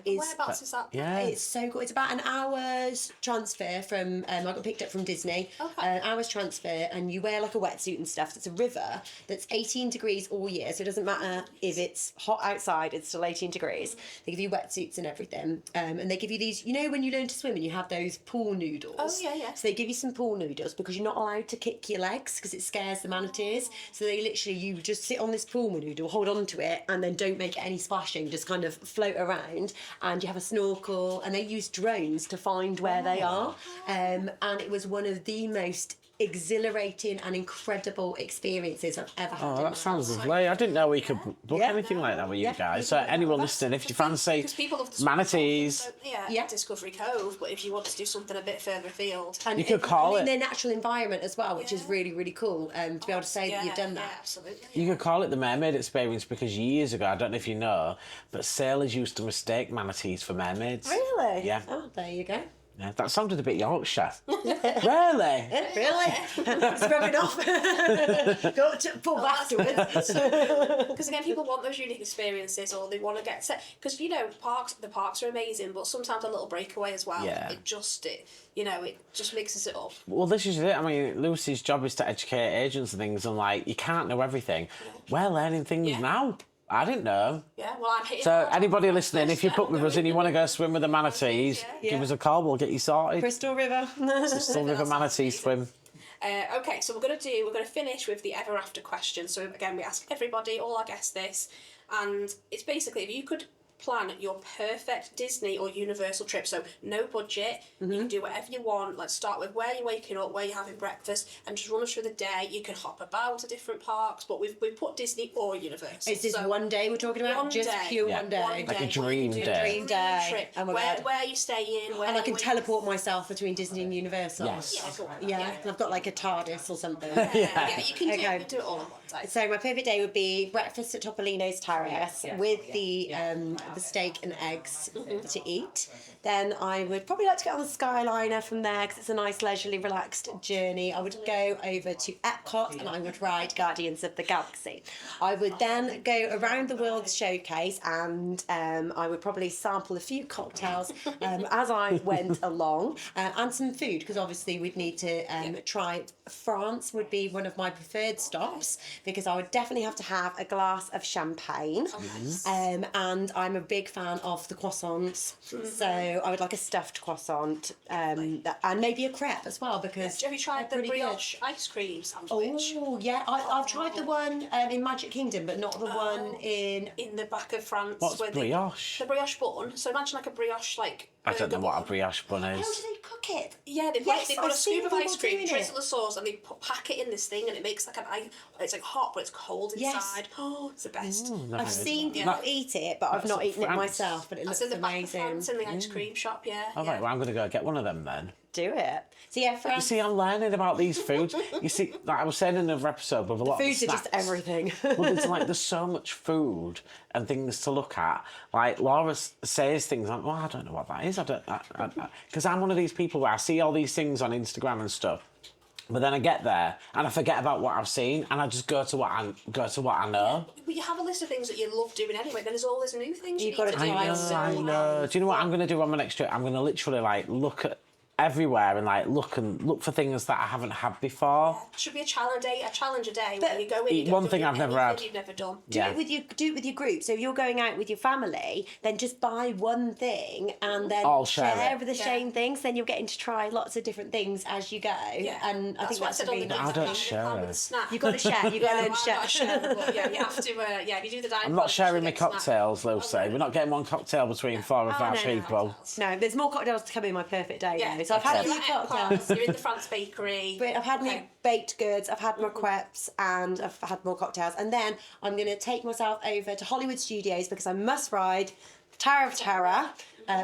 is... Whereabouts is that? Yeah. It's so cool. It's about an hour's transfer from, I got picked up from Disney. Okay. Hours transfer, and you wear like a wetsuit and stuff. It's a river that's 18 degrees all year, so it doesn't matter if it's hot outside, it's still 18 degrees. They give you wetsuits and everything. And they give you these, you know, when you learn to swim and you have those pool noodles. Oh, yeah. So they give you some pool noodles because you're not allowed to kick your legs because it scares the manatees. So they literally, you just sit on this pool noodle, hold on to it, and then don't make any splashing, just kind of float around. And you have a snorkel, and they use drones to find where they are. And it was one of the most exhilarating and incredible experiences I've ever had. Oh, that sounds lovely. I didn't know we could book anything like that with you guys. So anyone listening, if you fancy People love the manatees, Discovery Cove, but if you want to do something a bit further afield, And you could call in it. their natural environment as well, which is really, really cool. To be able to say that you've done that. absolutely. You could call it the mermaid experience because years ago, I don't know if you know, but sailors used to mistake manatees for mermaids. Really? Yeah. Oh, there you go. Yeah, that sounded a bit Yorkshire. Really? Really? It's rubbing off. Got to pull back to it. Because again, people want those unique experiences, or they want to get set. Because the parks are amazing, but sometimes a little breakaway as well. Yeah. It just mixes it up. Well, this is it. I mean, Lucy's job is to educate agents and things, and like, you can't know everything. We're learning things now. I didn't know. Yeah, well, I'm hitting. So anybody listening, if you put with us and you want to go swim with the manatees, give us a call. We'll get you sorted. Crystal River. Crystal River manatee swim. Okay, so we're going to finish with the ever after question. So again, we ask everybody, all our guests, this, and it's basically if you could plan your perfect Disney or Universal trip, so no budget, you can do whatever you want. Let's start with where you're waking up, where you're having breakfast, and just run us through the day. You can hop about to different parks, but we've put Disney or Universal. Is this one day we're talking about? One Just day. pure Yeah. one day. Like a dream day. Dream day. Trip. Oh my where God. are you staying? Where And I can you- teleport myself between Disney and Universal. Yes. Yeah, go on. Yeah, and I've got like a TARDIS or something. Yeah, you can Okay. do it all in one day. So my perfect day would be breakfast at Topolino's Terrace with the steak and eggs to eat. Then I would probably like to get on the Skyliner from there because it's a nice leisurely relaxed journey. I would go over to Epcot and I would ride Guardians of the Galaxy. I would then go around the World Showcase and I would probably sample a few cocktails as I went along and some food because obviously we'd need to try. France would be one of my preferred stops because I would definitely have to have a glass of champagne. And I'm a big fan of the croissants. So I would like a stuffed croissant and maybe a crepe as well because Have you tried the they're pretty brioche ice cream sandwich? Oh yeah, I've tried the one in Magic Kingdom, but not the one in. In the back of France. What's where brioche? The brioche bun. So imagine like a brioche I don't know burger what a bun. brioche bun How is. do they cook it? Yeah, they've Yes, got I've a scoop of seen ice people cream, doing drizzle it. the sauce, and they pack it in this thing, and it makes like it's like hot, but it's cold Yes. inside. Oh, it's the best. I've seen people eat it, but I've not eaten it France. myself. But it That's looks in the back of amazing. France in the ice cream shop. Yeah. All right, well, I'm going to go get one of them then. Do it. So yeah, You France. see, I'm learning about these foods. You see, like I was saying in another episode with a lot Foods of are snacks. just everything. Well, there's so much food and things to look at. Like Laura says things like, "Well, I don't know what that is." I don't, because I'm one of these people where I see all these things on Instagram and stuff, but then I get there and I forget about what I've seen and I just go to what I know. But you have a list of things that you love doing anyway. Then there's all these new things You've you got need to to do. try I know. Do you know what I'm going to do on my next trip? I'm going to literally like look at everywhere and like look for things that I haven't had before. Should be a challenge a day where you go in. Eat you one don't thing do I've never anything had. You've never done. Yeah. Do it with your group. So if you're going out with your family, then just buy one thing and then All share it. the same things. Then you're getting to try lots of different things as you go. Yeah. And I think what that's I said a on really the nice I don't thing. share. Snack. You've got to share. You've got to learn to I'm share. not sharing, but yeah, you have to. If you do the diet. I'm not sharing my you get a snack. cocktails, Lucy. We're not getting one cocktail between four or five no, no. people. No, there's more cocktails to come in my perfect day. Yeah, though. So I've had a you're few at Epcot, cocktails. You're in the France bakery. But I've had my Okay. baked goods, I've had my crepes, and I've had more cocktails. And then I'm going to take myself over to Hollywood Studios because I must ride Tower of Terror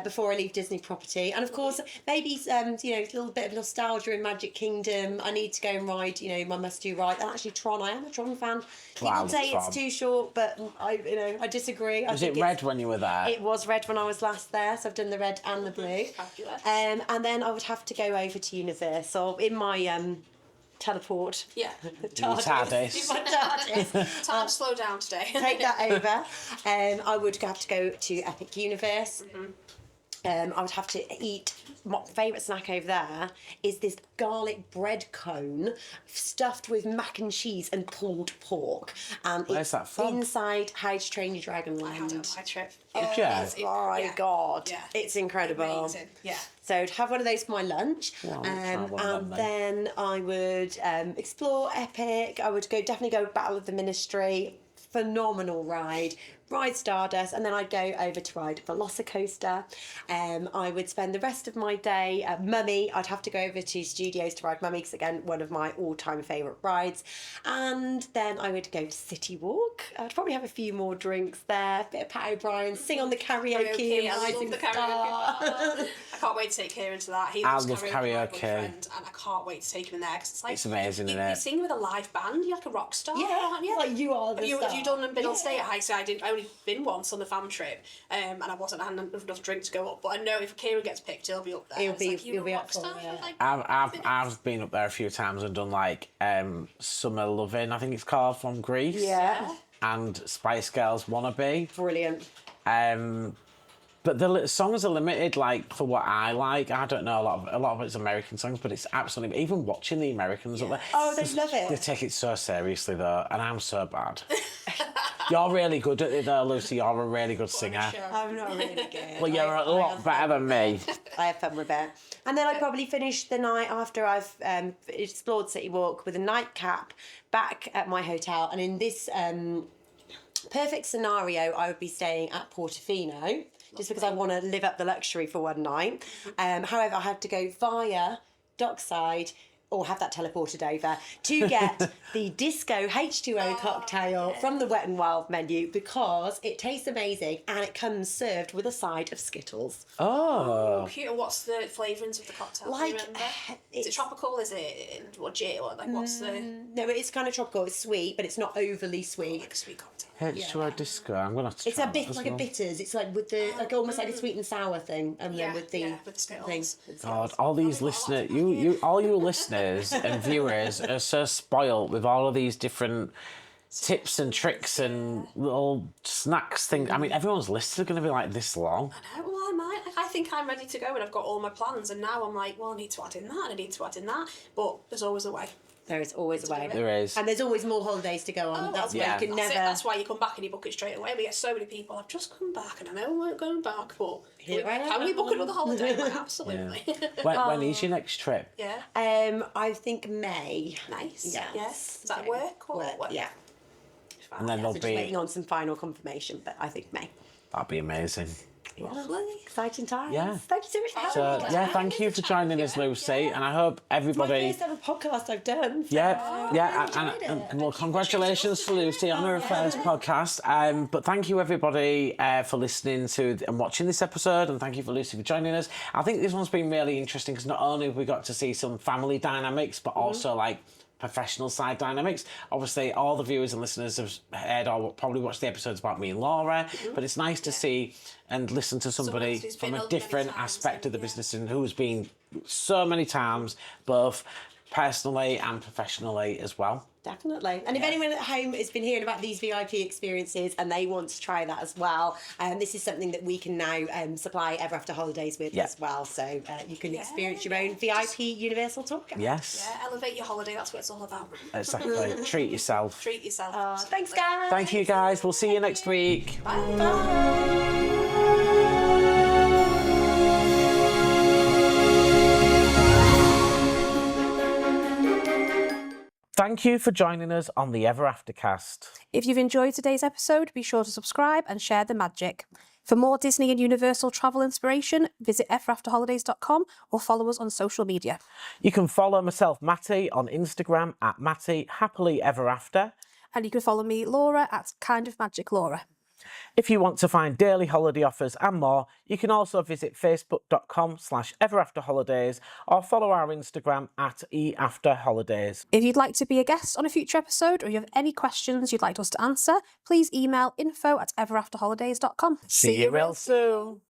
before I leave Disney property. And of course, maybe a little bit of nostalgia in Magic Kingdom. I need to go and ride, my must-do ride. And actually, Tron, I am a Tron fan. People Wow, say Tron. it's too short, but I disagree. Was it red when you were there? It was red when I was last there, so I've done the red and the blue. Fabulous. And then I would have to go over to Universal in my teleport. Yeah. TARDIS. My TARDIS. Time to slow down today. Take that over. I would have to go to Epic Universe. I would have to eat. My favourite snack over there is this garlic bread cone stuffed with mac and cheese and pulled pork. And Where's it's that from? inside How to Train Your Dragon I had it on Land. my trip. Did you? Oh my god, Yeah. it's incredible. Amazing. Yeah. So I'd have one of those for my lunch, Well, try one of and them then I would explore Epic. I would definitely go Battle of the Ministry. Phenomenal ride Stardust, and then I'd go over to ride Velocicoaster. I would spend the rest of my day at Mummy. I'd have to go over to Studios to ride Mummy because, again, one of my all-time favourite rides. And then I would go to City Walk. I'd probably have a few more drinks there, a bit of Pat O'Brien, sing on the karaoke. I love the karaoke. I can't wait to take Kieran to that. He loves love my karaoke. boyfriend, and I can't wait to take him in there because it's like It's amazing, isn't you it? sing with a live band. You're like a rock star, aren't you? like you are the Have you star. done and been on stage at High Sea? I only been once on the fam trip, and I wasn't had enough drink to go up. But I know if Kieran gets picked, he'll be up there. He'll be a up rock for star. it. Like, I've been up there a few times and done like Summer Lovin', I think it's called, from Greece. Yeah, And Spice Girls Wannabe. brilliant. But the songs are limited, like, for what I like. I don't know, a lot of it's American songs, but it's absolutely, even watching the Americans up there. Oh, they love it. They take it so seriously though, and I'm so bad. You're really good at it though, Lucy. You're a really good singer. I'm not really good. Well, you're a lot better than me. I have fun with it. And then I'd probably finish the night after I've explored City Walk with a nightcap back at my hotel. And in this perfect scenario, I would be staying at Portofino just because I want to live up the luxury for one night. However, I had to go via Dockside or have that teleported over to get the Disco H2O cocktail from the Wet n Wild menu because it tastes amazing and it comes served with a side of Skittles. Oh. cute. And what's the flavourings of the cocktail? Do you remember? Is it tropical? Is it what gin? Or like what's the No, it's kind of tropical. It's sweet, but it's not overly sweet. like a sweet cocktail? H2O Disco. I'm gonna have to It's try a bit that as like a well. bitters. It's like with the like almost like a sweet and sour thing, and then with the Skittles. thing. God, all these listeners, all you listeners and viewers are so spoiled with all of these different tips and tricks and little snacks things. I mean, everyone's list is going to be like this long. I know, well, I might. Like, I think I'm ready to go and I've got all my plans, and now I'm like, well, I need to add in that, and I need to add in that. But there's always a way. There is always a way. There is. And there's always more holidays to go on. That's why yeah. you can That's never. it. That's why you come back and you book it straight away. We get so many people. I've just come back, and I know we're going back, but Here I can we am. book another holiday? I'm like, absolutely. When is your next trip? Yeah. I think May. Nice. Yes. Yes. Does that So, work? Or what? Yeah. And then So there'll just be, waiting on some final confirmation, but I think May. that'd be amazing. Lovely. Exciting times. Yeah. Thank you so much for having So me. yeah, thank you for joining us, Lucy, and I hope My everybody. first ever podcast I've done. And well, congratulations to Lucy on her first podcast. But thank you everybody for listening to and watching this episode, and thank you for Lucy for joining us. I think this one's been really interesting because not only have we got to see some family dynamics, but also like professional side dynamics. Obviously, all the viewers and listeners have heard or probably watched the episodes about me and Laura, but it's nice to see and listen to somebody who's from been a on many different times aspect of the and, business and who's been so many times, both personally and professionally as well. Definitely. And if anyone at home has been hearing about these VIP experiences and they want to try that as well, this is something that we can now supply Ever After Holidays with as well. So you can experience your own VIP Universal Tour guide. Yes, Yeah, elevate your holiday. That's what it's all about. exactly. Treat yourself. Treat yourself. Thanks, guys. Thank you, guys. We'll see you next week. Thank you for joining us on the Ever Aftercast. If you've enjoyed today's episode, be sure to subscribe and share the magic. For more Disney and Universal travel inspiration, visit everafterholidays.com or follow us on social media. You can follow myself, Mattie, on Instagram at Mattie Happily Ever After. And you can follow me, Laura, at Kind of Magic Laura. If you want to find daily holiday offers and more, you can also visit facebook.com/everafterholidays or follow our Instagram at eafterholidays. If you'd like to be a guest on a future episode or you have any questions you'd like us to answer, please email info@everafterholidays.com. See you real soon.